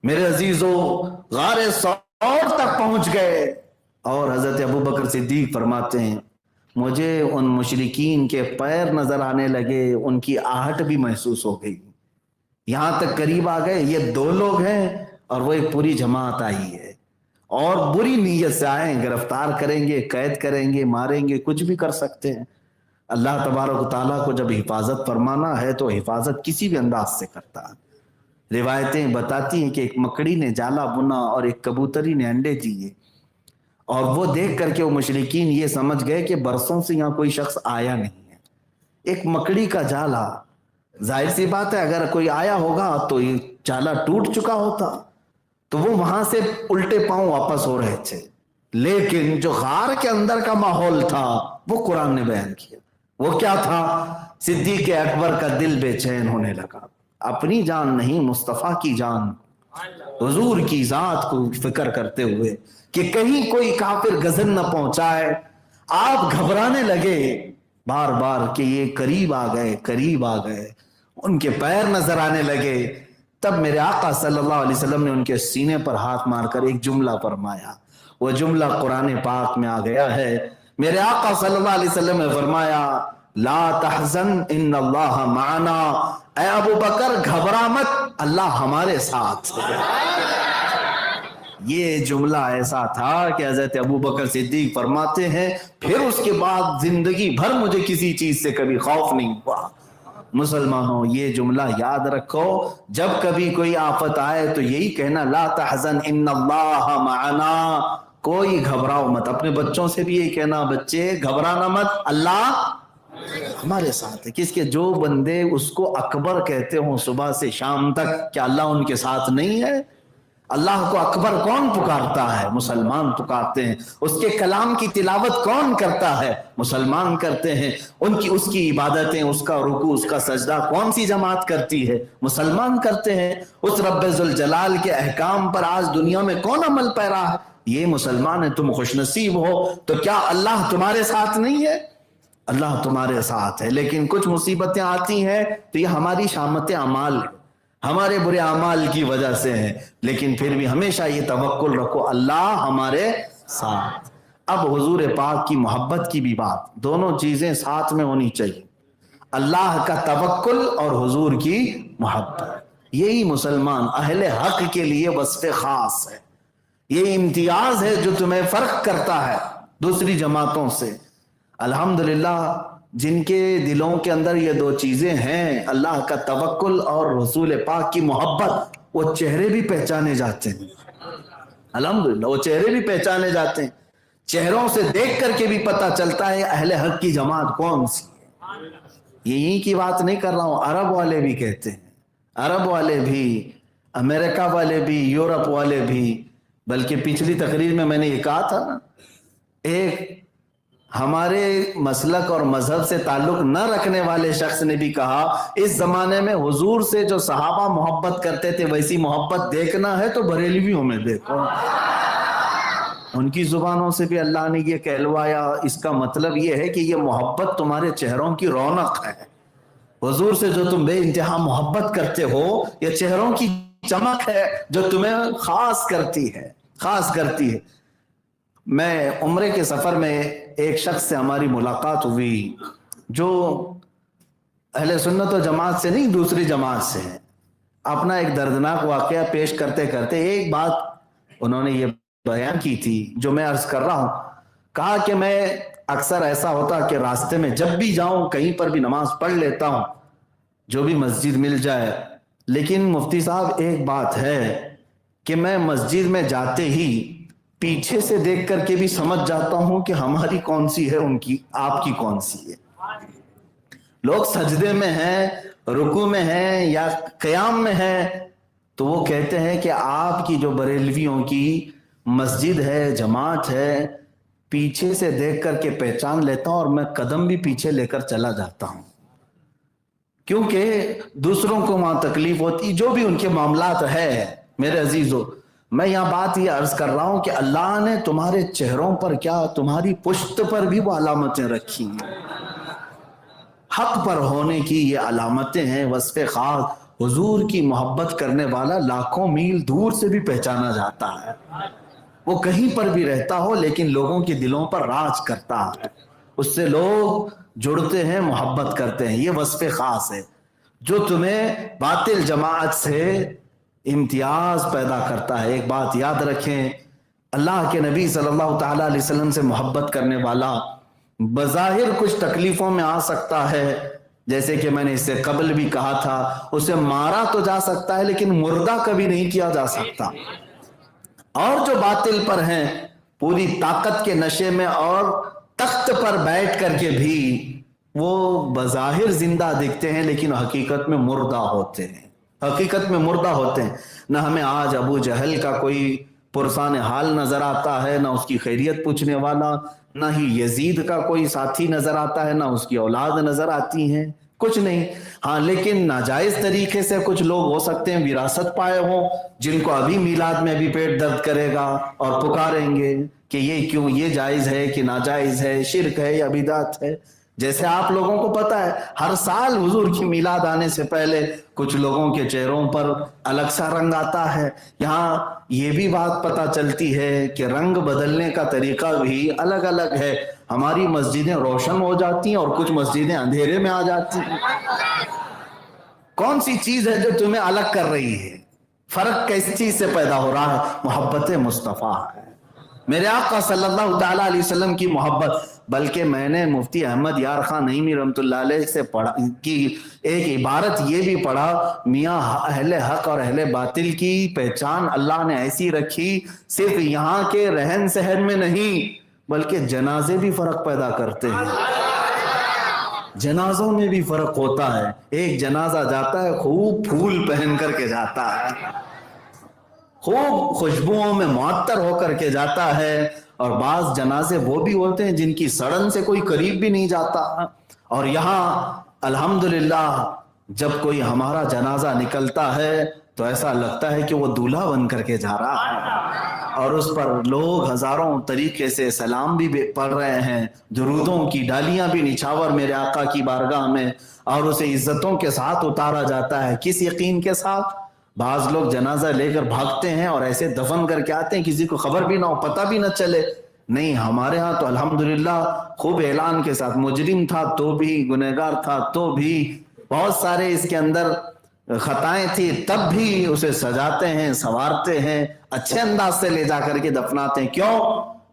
Speaker 1: میرے عزیزو غار ثور تک پہنچ گئے اور حضرت ابوبکر صدیق فرماتے ہیں مجھے ان مشرکین کے پیر نظر آنے لگے، ان کی آہٹ بھی محسوس ہو گئی، یہاں تک قریب آ گئے، یہ 2 لوگ ہیں اور وہ ایک پوری جماعت آئی ہے اور بری نیت سے آئے ہیں، گرفتار کریں گے، قید کریں گے، ماریں گے، کچھ بھی کر سکتے ہیں۔ اللہ تبارک و تعالیٰ کو جب حفاظت فرمانا ہے تو حفاظت کسی بھی انداز سے کرتا ہے۔ روایتیں بتاتی ہیں کہ ایک مکڑی نے جالا بنا اور ایک کبوتری نے انڈے دیے، اور وہ دیکھ کر کے وہ مشرکین یہ سمجھ گئے کہ برسوں سے یہاں کوئی شخص آیا نہیں ہے۔ ایک مکڑی کا جالا، ظاہر سی بات ہے اگر کوئی آیا ہوگا تو یہ جالا ٹوٹ چکا ہوتا، تو وہ وہاں سے الٹے پاؤں واپس ہو رہے تھے، لیکن جو غار کے اندر کا ماحول تھا وہ قرآن نے بیان کیا۔ وہ کیا تھا؟ صدیق اکبر کا دل بے چین ہونے لگا، اپنی جان نہیں مصطفیٰ کی جان، حضور کی ذات کو فکر کرتے ہوئے کہ کہیں کوئی کافر غزل نہ پہنچائے۔ آپ گھبرانے لگے بار بار کہ یہ قریب آ گئے، قریب آ گئے، ان کے پیر نظر آنے لگے۔ تب میرے آقا صلی اللہ علیہ وسلم نے ان کے سینے پر ہاتھ مار کر ایک جملہ فرمایا، وہ جملہ قرآن پاک میں آ گیا ہے۔ میرے آقا صلی اللہ علیہ وسلم نے فرمایا لا تحزن ان اللہ معنا، اے ابو بکر گھبرا مت، اللہ ہمارے ساتھ ہے۔ یہ جملہ ایسا تھا کہ حضرت ابو بکر صدیق فرماتے ہیں پھر اس کے بعد زندگی بھر مجھے کسی چیز سے کبھی خوف نہیں ہوا۔ مسلمانوں یہ جملہ یاد رکھو، جب کبھی کوئی آفت آئے تو یہی کہنا لا تحزن ان اللہ معنا، کوئی گھبراؤ مت۔ اپنے بچوں سے بھی یہی کہنا بچے گھبرانا مت، اللہ ہمارے ساتھ ہے۔ کس کے جو بندے اس کو اکبر کہتے ہوں صبح سے شام تک، کیا اللہ ان کے ساتھ نہیں ہے؟ اللہ کو اکبر کون پکارتا ہے؟ مسلمان پکارتے ہیں۔ اس کے کلام کی تلاوت کون کرتا ہے؟ مسلمان کرتے ہیں۔ اس کی عبادتیں، اس کا رکوع، اس کا سجدہ کون سی جماعت کرتی ہے؟ مسلمان کرتے ہیں۔ اس رب ذوالجلال کے احکام پر آج دنیا میں کون عمل پیرا ہے؟ یہ مسلمان ہے۔ تم خوش نصیب ہو۔ تو کیا اللہ تمہارے ساتھ نہیں ہے؟ اللہ تمہارے ساتھ ہے، لیکن کچھ مصیبتیں آتی ہیں تو یہ ہماری شامت اعمال ہے، ہمارے برے اعمال کی وجہ سے ہے، لیکن پھر بھی ہمیشہ یہ توکل رکھو اللہ ہمارے ساتھ۔ اب حضور پاک کی محبت کی بھی بات، دونوں چیزیں ساتھ میں ہونی چاہیے، اللہ کا توکل اور حضور کی محبت۔ یہی مسلمان اہل حق کے لیے وصف خاص ہے، یہ امتیاز ہے جو تمہیں فرق کرتا ہے دوسری جماعتوں سے۔ الحمدللہ جن کے دلوں کے اندر یہ 2 چیزیں ہیں، اللہ کا توکل اور رسول پاک کی محبت، وہ چہرے بھی پہچانے جاتے ہیں۔ الحمدللہ وہ چہرے بھی پہچانے جاتے ہیں، چہروں سے دیکھ کر کے بھی پتہ چلتا ہے اہل حق کی جماعت کون سی ہے۔ یہی کی بات نہیں کر رہا ہوں، عرب والے بھی کہتے ہیں، عرب والے بھی، امریکہ والے بھی، یورپ والے بھی، بلکہ پچھلی تقریر میں نے یہ کہا تھا نا، ایک ہمارے مسلک اور مذہب سے تعلق نہ رکھنے والے شخص نے بھی کہا اس زمانے میں حضور سے جو صحابہ محبت کرتے تھے ویسی محبت دیکھنا ہے تو بریلویوں میں دیکھو۔ ان کی زبانوں سے بھی اللہ نے یہ کہلوایا، اس کا مطلب یہ ہے کہ یہ محبت تمہارے چہروں کی رونق ہے، حضور سے جو تم بے انتہا محبت کرتے ہو یہ چہروں کی چمک ہے جو تمہیں خاص کرتی ہے، خاص کرتی ہے۔ میں عمرے کے سفر میں ایک شخص سے ہماری ملاقات ہوئی جو اہل سنت و جماعت سے نہیں دوسری جماعت سے ہے۔ اپنا ایک دردناک واقعہ پیش کرتے کرتے ایک بات انہوں نے یہ بیان کی تھی جو میں عرض کر رہا ہوں۔ کہا کہ میں اکثر ایسا ہوتا کہ راستے میں جب بھی جاؤں کہیں پر بھی نماز پڑھ لیتا ہوں جو بھی مسجد مل جائے، لیکن مفتی صاحب ایک بات ہے کہ میں مسجد میں جاتے ہی پیچھے سے دیکھ کر کے بھی سمجھ جاتا ہوں کہ ہماری کون سی ہے، ان کی آپ کی کون سی ہے۔ لوگ سجدے میں ہیں، رکوع میں ہیں یا قیام میں ہیں تو وہ کہتے ہیں کہ آپ کی جو بریلویوں کی مسجد ہے، جماعت ہے، پیچھے سے دیکھ کر کے پہچان لیتا ہوں اور میں قدم بھی پیچھے لے کر چلا جاتا ہوں، کیونکہ دوسروں کو وہاں تکلیف ہوتی جو بھی ان کے معاملات ہے۔ میرے عزیزو میں یہاں بات یہ عرض کر رہا ہوں کہ اللہ نے تمہارے چہروں پر کیا تمہاری پشت پر بھی وہ علامتیں رکھی ہیں۔ حق پر ہونے کی یہ علامتیں ہیں، وصف خاص۔ حضور کی محبت کرنے والا لاکھوں میل دور سے بھی پہچانا جاتا ہے، وہ کہیں پر بھی رہتا ہو لیکن لوگوں کے دلوں پر راج کرتا ہے، اس سے لوگ جڑتے ہیں، محبت کرتے ہیں۔ یہ وصف خاص ہے جو تمہیں باطل جماعت سے امتیاز پیدا کرتا ہے۔ ایک بات یاد رکھیں، اللہ کے نبی صلی اللہ تعالیٰ علیہ وسلم سے محبت کرنے والا بظاہر کچھ تکلیفوں میں آ سکتا ہے، جیسے کہ میں نے اس سے قبل بھی کہا تھا، اسے مارا تو جا سکتا ہے لیکن مردہ کبھی نہیں کیا جا سکتا۔ اور جو باطل پر ہیں پوری طاقت کے نشے میں اور تخت پر بیٹھ کر کے بھی وہ بظاہر زندہ دکھتے ہیں لیکن حقیقت میں مردہ ہوتے ہیں، حقیقت میں مردہ ہوتے ہیں۔ نہ ہمیں آج ابو جہل کا کوئی پرسان حال نظر آتا ہے، نہ اس کی خیریت پوچھنے والا، نہ ہی یزید کا کوئی ساتھی نظر آتا ہے، نہ اس کی اولاد نظر آتی ہیں، کچھ نہیں۔ ہاں لیکن ناجائز طریقے سے کچھ لوگ ہو سکتے ہیں وراثت پائے ہوں، جن کو ابھی میلاد میں بھی پیٹ درد کرے گا اور پکاریں گے کہ یہ کیوں، یہ جائز ہے کہ ناجائز ہے، شرک ہے یا بدعت ہے۔ جیسے آپ لوگوں کو پتا ہے ہر سال حضور کی میلاد آنے سے پہلے کچھ لوگوں کے چہروں پر الگ سا رنگ آتا ہے۔ یہاں یہ بھی بات پتہ چلتی ہے کہ رنگ بدلنے کا طریقہ بھی الگ الگ ہے۔ ہماری مسجدیں روشن ہو جاتی ہیں اور کچھ مسجدیں اندھیرے میں آ جاتی ہیں۔ کون سی چیز ہے جو تمہیں الگ کر رہی ہے؟ فرق کیسی چیز سے پیدا ہو رہا ہے؟ محبت مصطفیٰ ہے، میرے آقا صلی اللہ تعالیٰ علیہ وسلم کی محبت۔ بلکہ میں نے مفتی احمد یار خان نعیمی رحمۃ اللہ علیہ سے پڑھا کی ایک عبارت یہ بھی پڑھا، میاں اہل حق اور اہل باطل کی پہچان اللہ نے ایسی رکھی، صرف یہاں کے رہن سہن میں نہیں بلکہ جنازے بھی فرق پیدا کرتے ہیں، جنازوں میں بھی فرق ہوتا ہے۔ ایک جنازہ جاتا ہے خوب پھول پہن کر کے جاتا ہے، خوب خوشبوؤں میں معطر ہو کر کے جاتا ہے، اور بعض جنازے وہ بھی ہوتے ہیں جن کی سڑن سے کوئی قریب بھی نہیں جاتا۔ اور یہاں الحمدللہ جب کوئی ہمارا جنازہ نکلتا ہے تو ایسا لگتا ہے کہ وہ دولہا بن کر کے جا رہا ہے، اور اس پر لوگ ہزاروں طریقے سے سلام بھی پڑھ رہے ہیں، درودوں کی ڈالیاں بھی نچھاور میرے آقا کی بارگاہ میں، اور اسے عزتوں کے ساتھ اتارا جاتا ہے۔ کس یقین کے ساتھ؟ بعض لوگ جنازہ لے کر بھاگتے ہیں اور ایسے دفن کر کے آتے ہیں کسی کو خبر بھی نہ ہو، پتہ بھی نہ چلے۔ نہیں، ہمارے ہاں تو الحمدللہ خوب اعلان کے ساتھ، مجرم تھا تو بھی، گنہگار تھا تو بھی، بہت سارے اس کے اندر خطائیں تھی تب بھی اسے سجاتے ہیں، سنوارتے ہیں، اچھے انداز سے لے جا کر کے دفناتے ہیں۔ کیوں؟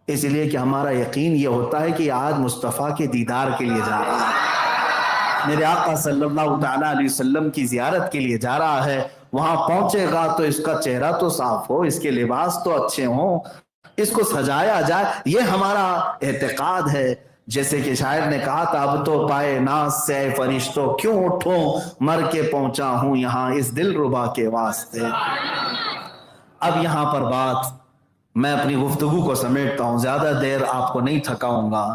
Speaker 1: اس لیے کہ ہمارا یقین یہ ہوتا ہے کہ آج مصطفیٰ کے دیدار کے لیے جا رہا ہے، میرے آقا صلی اللہ تعالیٰ علیہ وسلم کی زیارت کے لیے جا رہا ہے۔ وہاں پہنچے گا تو اس کا چہرہ تو صاف ہو، اس کے لباس تو اچھے ہوں، اس کو سجایا جائے، یہ ہمارا اعتقاد ہے۔ جیسے کہ شاعر نے کہا تھا، اب تو پائے ناز سے اے فرشتوں کیوں اٹھوں، مر کے پہنچا ہوں یہاں اس دل ربا کے واسطے۔ اب یہاں پر بات میں اپنی گفتگو کو سمیٹتا ہوں، زیادہ دیر آپ کو نہیں تھکاؤں گا۔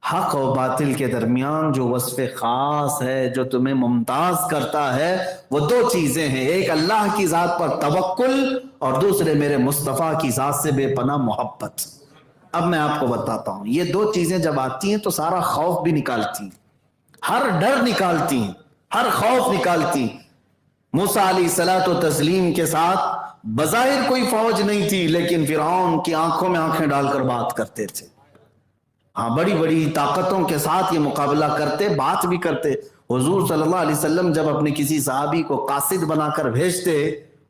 Speaker 1: حق و باطل کے درمیان جو وصف خاص ہے جو تمہیں ممتاز کرتا ہے وہ دو چیزیں ہیں، ایک اللہ کی ذات پر توکل اور دوسرے میرے مصطفیٰ کی ذات سے بے پناہ محبت۔ اب میں آپ کو بتاتا ہوں، یہ دو چیزیں جب آتی ہیں تو سارا خوف بھی نکالتی ہیں، ہر ڈر نکالتی ہیں، ہر خوف نکالتی ہیں۔ موسیٰ علیہ الصلوۃ والتسلیم کے ساتھ بظاہر کوئی فوج نہیں تھی لیکن فرعون کی آنکھوں میں آنکھیں ڈال کر بات کرتے تھے۔ ہاں، بڑی بڑی طاقتوں کے ساتھ یہ مقابلہ کرتے، بات بھی کرتے۔ حضور صلی اللہ علیہ وسلم جب اپنے کسی صحابی کو قاصد بنا کر بھیجتے،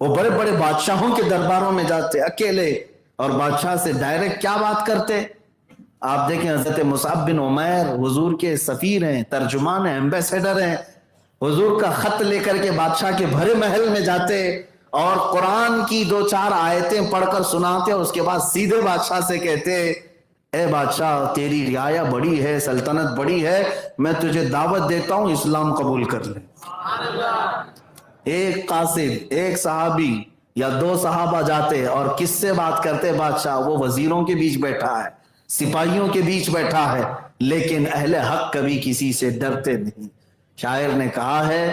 Speaker 1: وہ بڑے بڑے بادشاہوں کے درباروں میں جاتے اکیلے، اور بادشاہ سے ڈائریکٹ کیا بات کرتے؟ آپ دیکھیں حضرت مصعب بن عمیر حضور کے سفیر ہیں، ترجمان ہیں، ایمبیسیڈر ہیں، حضور کا خط لے کر کے بادشاہ کے بھرے محل میں جاتے اور قرآن کی دو چار آیتیں پڑھ کر سناتے، اور اس کے بعد سیدھے بادشاہ سے کہتے، اے بادشاہ تیری رعایا بڑی ہے، سلطنت بڑی ہے، میں تجھے دعوت دیتا ہوں اسلام قبول کر لے۔ ایک قاصد، ایک صحابی یا دو صحابہ جاتے اور کس سے بات کرتے؟ بادشاہ وہ وزیروں کے بیچ بیٹھا ہے، سپاہیوں کے بیچ بیٹھا ہے، لیکن اہل حق کبھی کسی سے ڈرتے نہیں۔ شاعر نے کہا ہے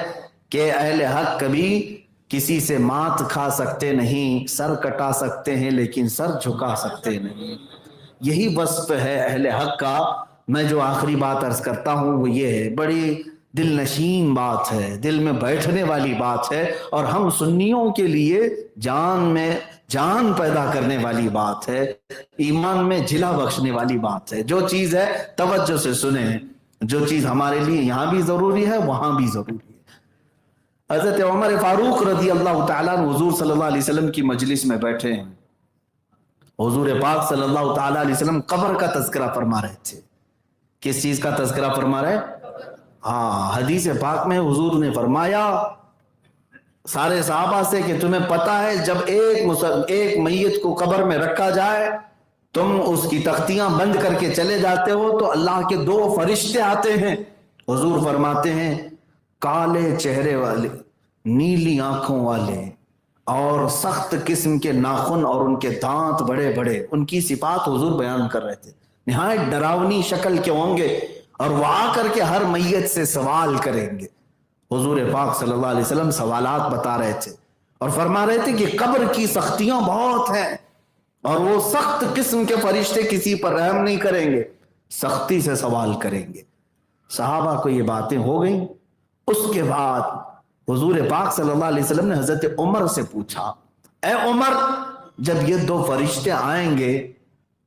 Speaker 1: کہ اہل حق کبھی کسی سے مات کھا سکتے نہیں، سر کٹا سکتے ہیں لیکن سر جھکا سکتے نہیں۔ یہی وصف ہے اہل حق کا۔ میں جو آخری بات عرض کرتا ہوں وہ یہ ہے، بڑی دل نشین بات ہے، دل میں بیٹھنے والی بات ہے، اور ہم سنیوں کے لیے جان میں جان پیدا کرنے والی بات ہے، ایمان میں جلا بخشنے والی بات ہے۔ جو چیز ہے توجہ سے سنیں، جو چیز ہمارے لیے یہاں بھی ضروری ہے وہاں بھی ضروری ہے۔ حضرت عمر فاروق رضی اللہ تعالیٰ عنہ حضور صلی اللہ علیہ وسلم کی مجلس میں بیٹھے ہیں، حضور پاک صلی اللہ تعالیٰ علیہ وسلم قبر کا تذکرہ فرما رہے تھے۔ کس چیز کا تذکرہ فرما رہے؟ ہاں، حدیث پاک میں حضور نے فرمایا سارے صحابہ سے کہ تمہیں پتا ہے جب ایک میت کو قبر میں رکھا جائے تم اس کی تختیاں بند کر کے چلے جاتے ہو تو اللہ کے 2 فرشتے آتے ہیں، حضور فرماتے ہیں کالے چہرے والے، نیلی آنکھوں والے اور سخت قسم کے ناخن اور ان کے دانت بڑے بڑے، ان کی صفات حضور بیان کر رہے تھے، نہایت ڈراؤنی شکل کے ہوں گے، اور وہ آ کر کے ہر میت سے سوال کریں گے۔ حضور پاک صلی اللہ علیہ وسلم سوالات بتا رہے تھے اور فرما رہے تھے کہ قبر کی سختیاں بہت ہیں، اور وہ سخت قسم کے فرشتے کسی پر رحم نہیں کریں گے، سختی سے سوال کریں گے۔ صحابہ کو یہ باتیں ہو گئیں۔ اس کے بعد حضور پاک صلی اللہ علیہ وسلم نے حضرت عمر سے پوچھا، اے عمر، جب یہ 2 فرشتے آئیں گے،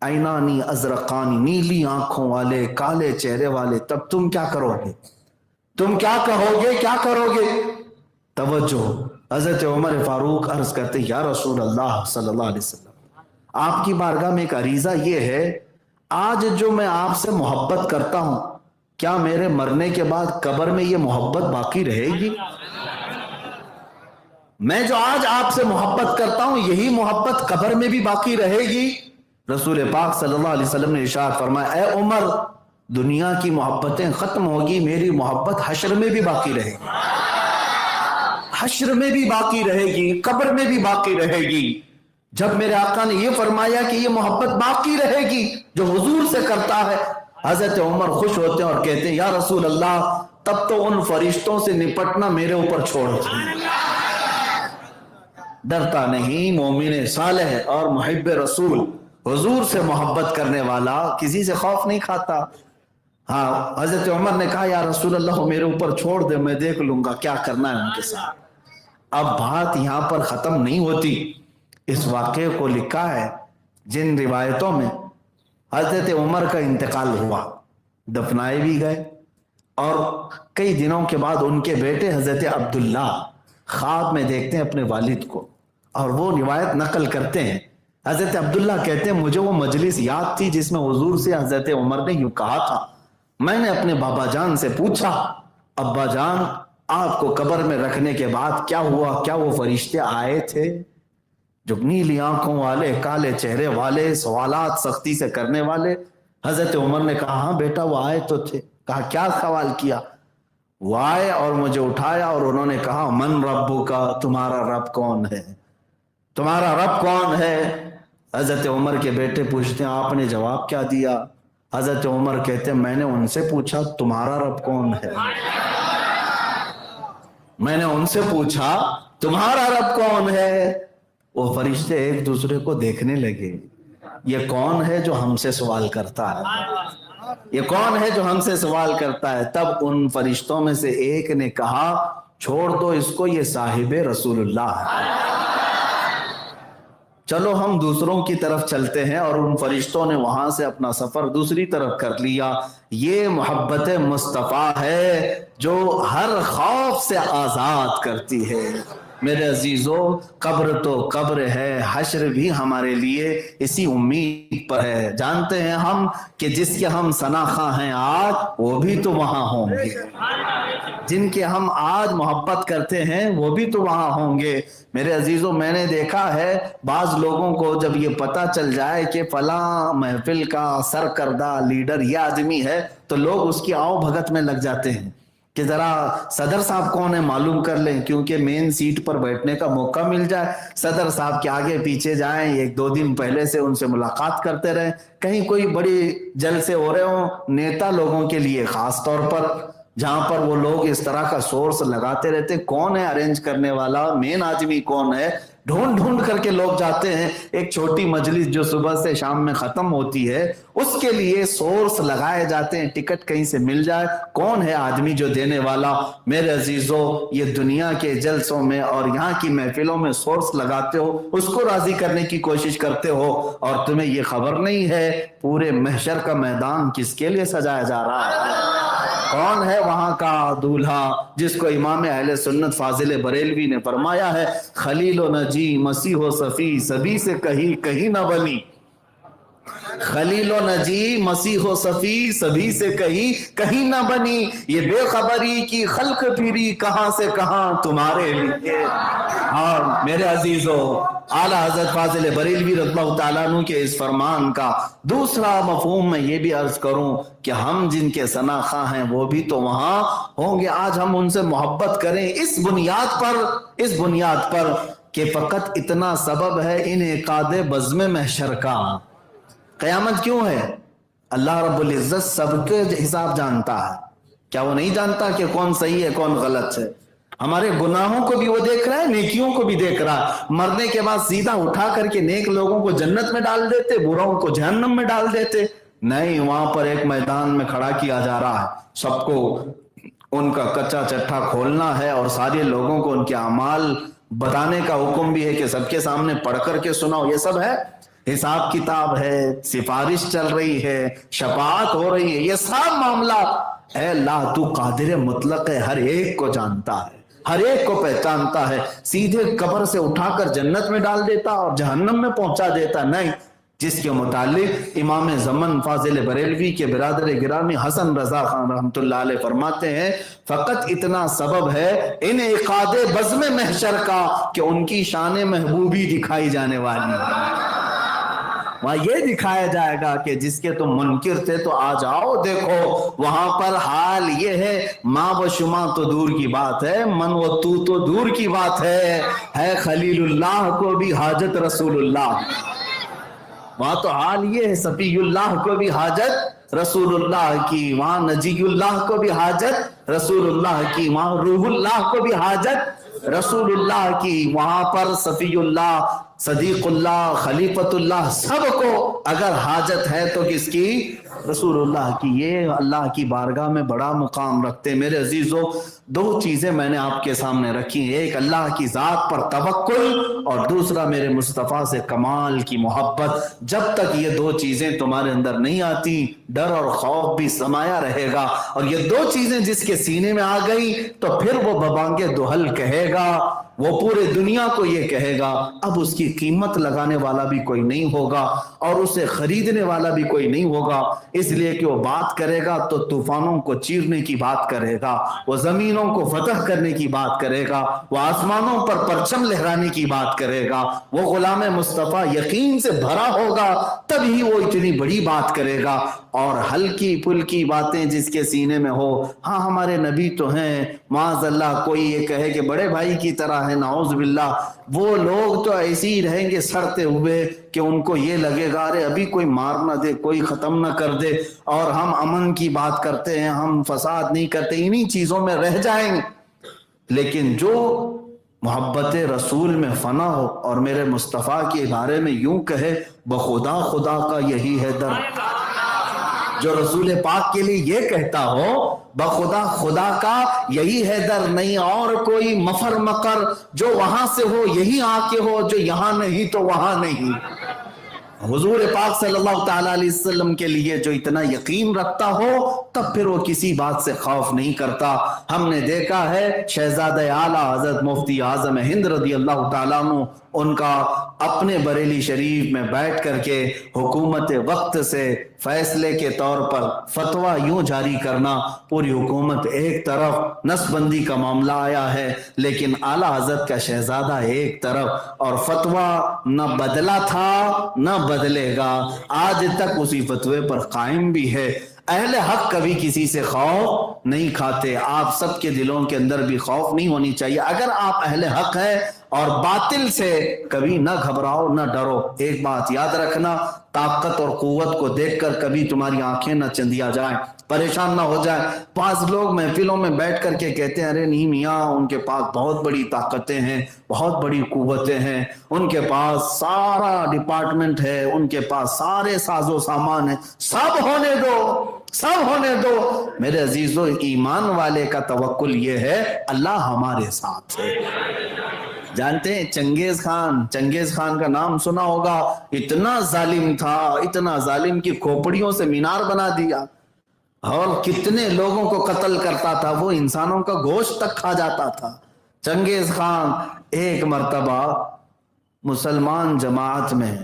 Speaker 1: عینانی ازرقانی، نیلی آنکھوں والے، کالے چہرے والے، تب تم کیا کرو گے؟ تم کیا کہو گے؟ کیا کرو گے؟ توجہ، حضرت عمر فاروق عرض کرتے یا رسول اللہ صلی اللہ علیہ وسلم، آپ کی بارگاہ میں ایک عریضہ یہ ہے، آج جو میں آپ سے محبت کرتا ہوں، کیا میرے مرنے کے بعد قبر میں یہ محبت باقی رہے گی؟ میں جو آج آپ سے محبت کرتا ہوں یہی محبت قبر میں بھی باقی رہے گی؟ رسول پاک صلی اللہ علیہ وسلم نے ارشاد فرمایا، اے عمر، دنیا کی محبتیں ختم ہوگی، میری محبت حشر میں بھی باقی رہے گی، حشر میں بھی باقی رہے گی، قبر میں بھی باقی رہے گی۔ جب میرے آقا نے یہ فرمایا کہ یہ محبت باقی رہے گی جو حضور سے کرتا ہے، حضرت عمر خوش ہوتے ہیں اور کہتے ہیں یا رسول اللہ، تب تو ان فرشتوں سے نپٹنا میرے اوپر چھوڑ دیں۔ ڈرتا نہیں، مومن صالح اور محب رسول، حضور سے محبت کرنے والا کسی سے خوف نہیں کھاتا۔ ہاں، حضرت عمر نے کہا یا رسول اللہ میرے اوپر چھوڑ دے، میں دیکھ لوں گا کیا کرنا ہے ان کے ساتھ۔ اب بات یہاں پر ختم نہیں ہوتی، اس واقعے کو لکھا ہے جن روایتوں میں حضرت عمر کا انتقال ہوا، دفنائے بھی گئے، اور کئی دنوں کے بعد ان کے بیٹے حضرت عبداللہ خواب میں دیکھتے ہیں اپنے والد کو، اور وہ روایت نقل کرتے ہیں۔ حضرت عبداللہ کہتے ہیں مجھے وہ مجلس یاد تھی جس میں حضور سے حضرت عمر نے یوں کہا تھا، میں نے اپنے بابا جان سے پوچھا، ابا جان آپ کو قبر میں رکھنے کے بعد کیا ہوا؟ کیا وہ فرشتے آئے تھے جو نیلی آنکھوں والے، کالے چہرے والے، سوالات سختی سے کرنے والے؟ حضرت عمر نے کہا ہاں بیٹا وہ آئے تو تھے۔ کہا کیا سوال کیا؟ وہ آئے اور مجھے اٹھایا اور انہوں نے کہا من ربو کا، تمہارا رب کون ہے؟ تمہارا رب کون ہے؟ حضرت عمر کے بیٹے پوچھتے ہیں آپ نے جواب کیا دیا؟ حضرت عمر کہتے ہیں میں نے ان سے پوچھا تمہارا رب کون ہے؟ میں نے ان سے پوچھا تمہارا رب کون ہے؟ وہ فرشتے ایک دوسرے کو دیکھنے لگے، یہ کون ہے جو ہم سے سوال کرتا ہے؟ یہ کون ہے جو ہم سے سوال کرتا ہے؟ تب ان فرشتوں میں سے ایک نے کہا چھوڑ دو اس کو، یہ صاحب رسول اللہ ہے۔ چلو ہم دوسروں کی طرف چلتے ہیں، اور ان فرشتوں نے وہاں سے اپنا سفر دوسری طرف کر لیا۔ یہ محبت مصطفیٰ ہے جو ہر خوف سے آزاد کرتی ہے۔ میرے عزیزو، قبر تو قبر ہے، حشر بھی ہمارے لیے اسی امید پر ہے۔ جانتے ہیں ہم کہ جس کے ہم ثناخواں ہیں آج، وہ بھی تو وہاں ہوں گے، جن کے ہم آج محبت کرتے ہیں وہ بھی تو وہاں ہوں گے۔ میرے عزیزو، میں نے دیکھا ہے بعض لوگوں کو جب یہ پتہ چل جائے کہ فلاں محفل کا سرکردہ لیڈر یہ آدمی ہے تو لوگ اس کی آؤ بھگت میں لگ جاتے ہیں کہ ذرا صدر صاحب کون ہے معلوم کر لیں، کیونکہ مین سیٹ پر بیٹھنے کا موقع مل جائے، صدر صاحب کے آگے پیچھے جائیں، 1-2 دن پہلے سے ان سے ملاقات کرتے رہیں، کہیں کوئی بڑی جلسے ہو رہے ہوں نیتا لوگوں کے لیے، خاص طور پر جہاں پر وہ لوگ اس طرح کا سورس لگاتے رہتے کون ہے ارینج کرنے والا، مین آدمی کون ہے، ڈھونڈ ڈھونڈ کر کے لوگ جاتے ہیں. ایک چھوٹی مجلس جو صبح سے شام میں ختم ہوتی ہے اس کے لیے سورس لگائے جاتے ہیں, ٹکٹ کہیں سے مل جائے, کون ہے آدمی جو دینے والا. میرے عزیزو, یہ دنیا کے جلسوں میں اور یہاں کی محفلوں میں سورس لگاتے ہو, اس کو راضی کرنے کی کوشش کرتے ہو, اور تمہیں یہ خبر نہیں ہے پورے محشر کا میدان کس کے لیے سجایا جا رہا ہے. کون ہے وہاں کا دولہا جس کو امام اہل سنت فاضل بریلوی نے فرمایا ہے خلیل و نجی مسیح و صفی سبھی سے کہیں نہ بنی. خلیل و نجی مسیح و صفی سبھی سے کہیں نہ بنی. یہ بے خبری کی خلق پھری کہاں سے کہاں تمہارے لیے. اور میرے عزیزو, اعلیٰ حضرت فاضل بریلوی رضی اللہ تعالیٰ عنہ کے اس فرمان کا دوسرا مفہوم میں یہ بھی عرض کروں کہ ہم جن کے ثنا خواہ ہیں وہ بھی تو وہاں ہوں گے. آج ہم ان سے محبت کریں اس بنیاد پر کہ فقط اتنا سبب ہے انعقاد بزم محشر کا. قیامت کیوں ہے؟ اللہ رب العزت سب کے حساب جانتا ہے. کیا وہ نہیں جانتا کہ کون صحیح ہے کون غلط ہے؟ ہمارے گناہوں کو بھی وہ دیکھ رہا ہے, نیکیوں کو بھی دیکھ رہا ہے. مرنے کے بعد سیدھا اٹھا کر کے نیک لوگوں کو جنت میں ڈال دیتے, بروں کو جہنم میں ڈال دیتے. نہیں, وہاں پر ایک میدان میں کھڑا کیا جا رہا ہے. سب کو ان کا کچا چٹھا کھولنا ہے اور سارے لوگوں کو ان کے اعمال بتانے کا حکم بھی ہے کہ سب کے سامنے پڑھ کر کے سناؤ. یہ سب ہے, حساب کتاب ہے, سفارش چل رہی ہے, شفاعت ہو رہی ہے, یہ سب معاملہ. اے اللہ, تو قادر مطلق ہے, ہر ایک کو جانتا ہے, ہر ایک کو پہچانتا ہے. سیدھے قبر سے اٹھا کر جنت میں ڈال دیتا اور جہنم میں پہنچا دیتا نہیں. جس کے متعلق امام زمن فاضل بریلوی کے برادر گرامی حسن رضا خان رحمۃ اللہ علیہ فرماتے ہیں فقط اتنا سبب ہے انعقاد بزم محشر کا کہ ان کی شان محبوبی دکھائی جانے والی ہے. وہاں یہ دکھایا جائے گا کہ جس کے تم منکر تھے تو آ جاؤ دیکھو. وہاں پر حال یہ ہے, ماں و شما تو دور کی بات ہے, من و تو دور کی بات ہے خلیل اللہ کو بھی حاجت رسول اللہ. وہاں تو حال یہ ہے, صفی اللہ کو بھی حاجت رسول اللہ کی, وہاں نجی اللہ کو بھی حاجت رسول اللہ کی, وہاں روح اللہ کو بھی حاجت رسول اللہ کی, وہاں پر صفی اللہ, صدیق اللہ, خلیفت اللہ, سب کو اگر حاجت ہے تو کس کی؟ رسول اللہ کی. یہ اللہ کی بارگاہ میں بڑا مقام رکھتے. میرے عزیزو, دو چیزیں میں نے آپ کے سامنے رکھی ہیں, ایک اللہ کی ذات پر توکل اور دوسرا میرے مصطفیٰ سے کمال کی محبت. جب تک یہ دو چیزیں تمہارے اندر نہیں آتی ڈر اور خوف بھی سمایا رہے گا, اور یہ دو چیزیں جس کے سینے میں آ گئی تو پھر وہ ببانگے دوہل کہے گا, وہ پورے دنیا کو یہ کہے گا اب اس کی قیمت لگانے والا بھی کوئی نہیں ہوگا اور اسے خریدنے والا بھی کوئی نہیں ہوگا. اس لیے کہ وہ بات کرے گا تو طوفانوں کو چیرنے کی بات کرے گا, وہ زمینوں کو فتح کرنے کی بات کرے گا, وہ آسمانوں پر پرچم لہرانے کی بات کرے گا. وہ غلام مصطفیٰ یقین سے بھرا ہوگا تب ہی وہ اتنی بڑی بات کرے گا. اور ہلکی پھلکی باتیں جس کے سینے میں ہو, ہاں ہمارے نبی تو ہیں, معاذ اللہ کوئی یہ کہے کہ بڑے بھائی کی طرح ہے, نعوذ باللہ, وہ لوگ تو ایسے ہی رہیں گے سڑتے ہوئے کہ ان کو یہ لگے گا ارے ابھی کوئی مار نہ دے, کوئی ختم نہ کر دے, اور ہم امن کی بات کرتے ہیں, ہم فساد نہیں کرتے, انہی چیزوں میں رہ جائیں گے. لیکن جو محبت رسول میں فنا ہو اور میرے مصطفیٰ کے بارے میں یوں کہے بخدا خدا کا یہی ہے در, جو رسول پاک کے لیے یہ کہتا ہو بخدا خدا کا یہی ہے در, نہیں اور کوئی مفر مکر, جو وہاں سے ہو یہی آ کے ہو, جو یہاں نہیں تو وہاں نہیں. حضور پاک صلی اللہ تعالیٰ علیہ وسلم کے لیے جو اتنا یقین رکھتا ہو تب پھر وہ کسی بات سے خوف نہیں کرتا. ہم نے دیکھا ہے شہزادہ اعلیٰ حضرت مفتی اعظم ہند رضی اللہ تعالیٰ عنہ, ان کا اپنے بریلی شریف میں بیٹھ کر کے حکومت وقت سے فیصلے کے طور پر فتویٰ یوں جاری کرنا, پوری حکومت ایک طرف نس بندی کا معاملہ آیا ہے لیکن اعلیٰ حضرت کا شہزادہ ایک طرف, اور فتویٰ نہ بدلا تھا نہ بدلے گا, آج تک اسی فتوے پر قائم بھی ہے. اہل حق کبھی کسی سے خوف نہیں کھاتے, آپ سب کے دلوں کے اندر بھی خوف نہیں ہونی چاہیے. اگر آپ اہل حق ہیں اور باطل سے کبھی نہ گھبراؤ نہ ڈرو. ایک بات یاد رکھنا، طاقت اور قوت کو دیکھ کر کبھی تمہاری آنکھیں نہ چندیا جائیں، پریشان نہ ہو جائیں. بعض لوگ محفلوں میں بیٹھ کر کے کہتے ہیں ارے نہیں میاں ان کے پاس بہت بڑی طاقتیں ہیں، بہت بڑی قوتیں ہیں، ان کے پاس سارا ڈپارٹمنٹ ہے، ان کے پاس سارے ساز و سامان ہے. سب ہونے دو، سب ہونے دو. میرے عزیزو، ایمان والے کا توکل یہ ہے اللہ ہمارے ساتھ ہے. جانتے ہیں چنگیز خان کا نام سنا ہوگا، اتنا ظالم تھا، اتنا ظالم کی کھوپڑیوں سے مینار بنا دیا اور کتنے لوگوں کو قتل کرتا تھا، وہ انسانوں کا گوشت تک کھا جاتا تھا. چنگیز خان ایک مرتبہ مسلمان جماعت میں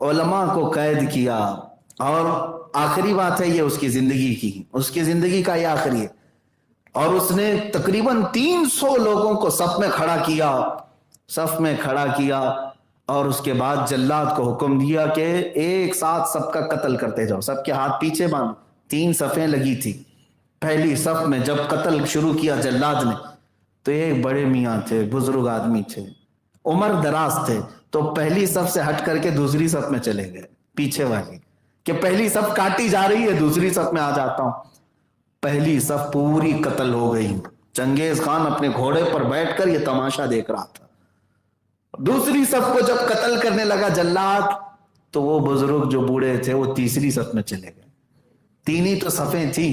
Speaker 1: علماء کو قید کیا، اور آخری بات ہے یہ اس کی زندگی کا یہ آخری ہے، اور اس نے تقریباً 300 لوگوں کو صف میں کھڑا کیا اور اس کے بعد جلاد کو حکم دیا کہ ایک ساتھ سب کا قتل کرتے جاؤ، سب کے ہاتھ پیچھے باندھو. 3 صفیں لگی تھی. پہلی صف میں جب قتل شروع کیا جلاد نے تو ایک بڑے میاں تھے، بزرگ آدمی تھے، عمر دراز تھے، تو پہلی صف سے ہٹ کر کے دوسری صف میں چلے گئے پیچھے والی، کہ پہلی صف کاٹی جا رہی ہے دوسری صف میں آ جاتا ہوں. پہلی صف پوری قتل ہو گئی. چنگیز خان اپنے گھوڑے پر بیٹھ کر یہ تماشا دیکھ رہا تھا. دوسری صف کو جب قتل کرنے لگا جلاد تو وہ بزرگ جو بوڑھے تھے وہ تیسری صف میں چلے گئے. 3 ہی تو صفیں تھی،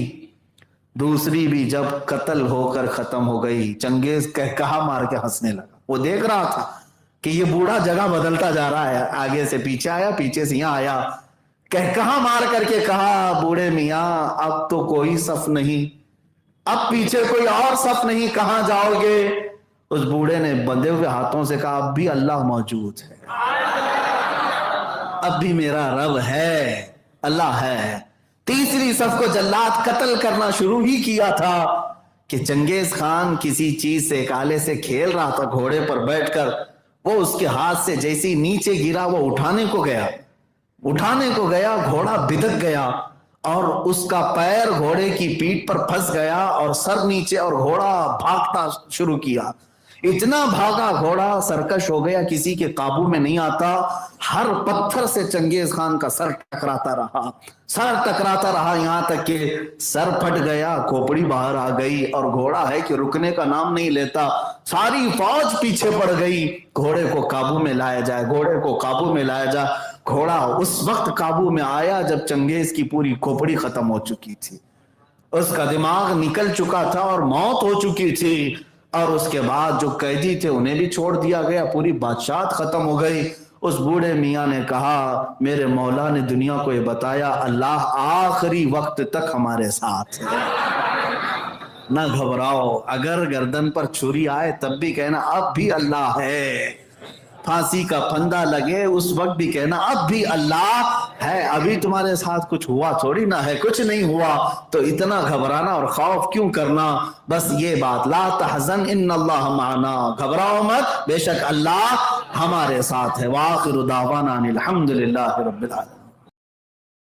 Speaker 1: دوسری بھی جب قتل ہو کر ختم ہو گئی، چنگیز کہا مار کے ہنسنے لگا. وہ دیکھ رہا تھا کہ یہ بوڑھا جگہ بدلتا جا رہا ہے، آگے سے پیچھے آیا، پیچھے سے یہاں آیا. کہا مار کر کے کہا بوڑھے میاں اب تو کوئی صف نہیں، اب پیچھے کوئی اور صف نہیں، کہاں جاؤ گے؟ اس بوڑھے نے بندھے ہوئے ہاتھوں سے کہا اب بھی اللہ موجود ہے، اب بھی میرا رب ہے، اللہ ہے. تیسری صف کو جلاد قتل کرنا شروع ہی کیا تھا کہ چنگیز خان کسی چیز سے ایک آلے سے کھیل رہا تھا گھوڑے پر بیٹھ کر. وہ اس کے ہاتھ سے جیسی نیچے گرا، وہ اٹھانے کو گیا، گھوڑا بدک گیا اور اس کا پیر گھوڑے کی پیٹھ پر پھنس گیا اور سر نیچے، اور گھوڑا بھاگتا شروع کیا. اتنا بھاگا گھوڑا سرکش ہو گیا، کسی کے قابو میں نہیں آتا. ہر پتھر سے چنگیز خان کا سر ٹکراتا رہا یہاں تک کہ سر پھٹ گیا، کھوپڑی باہر آ گئی، اور گھوڑا ہے کہ رکنے کا نام نہیں لیتا. ساری فوج پیچھے پڑ گئی، گھوڑے کو قابو میں لایا جائے. گھوڑا اس وقت قابو میں آیا جب چنگیز کی پوری کھوپڑی ختم ہو چکی تھی، اس کا دماغ نکل چکا تھا اور موت ہو چکی تھی. اور اس کے بعد جو قیدی تھے انہیں بھی چھوڑ دیا گیا، پوری بادشاہت ختم ہو گئی. اس بوڑھے میاں نے کہا میرے مولا نے دنیا کو یہ بتایا اللہ آخری وقت تک ہمارے ساتھ ہے، نہ گھبراؤ. اگر گردن پر چھری آئے تب بھی کہنا اب بھی اللہ ہے، پھانسی کا پھندا لگے اس وقت بھی کہنا اب بھی اللہ ہے. ابھی تمہارے ساتھ کچھ ہوا تھوڑی نہ ہے، کچھ نہیں ہوا تو اتنا گھبرانا اور خوف کیوں کرنا؟ بس یہ بات لا تحزن ان اللہ معنا، گھبراؤ مت، بے شک اللہ ہمارے ساتھ ہے. وآخر دعوانا الحمدللہ رب العالمین.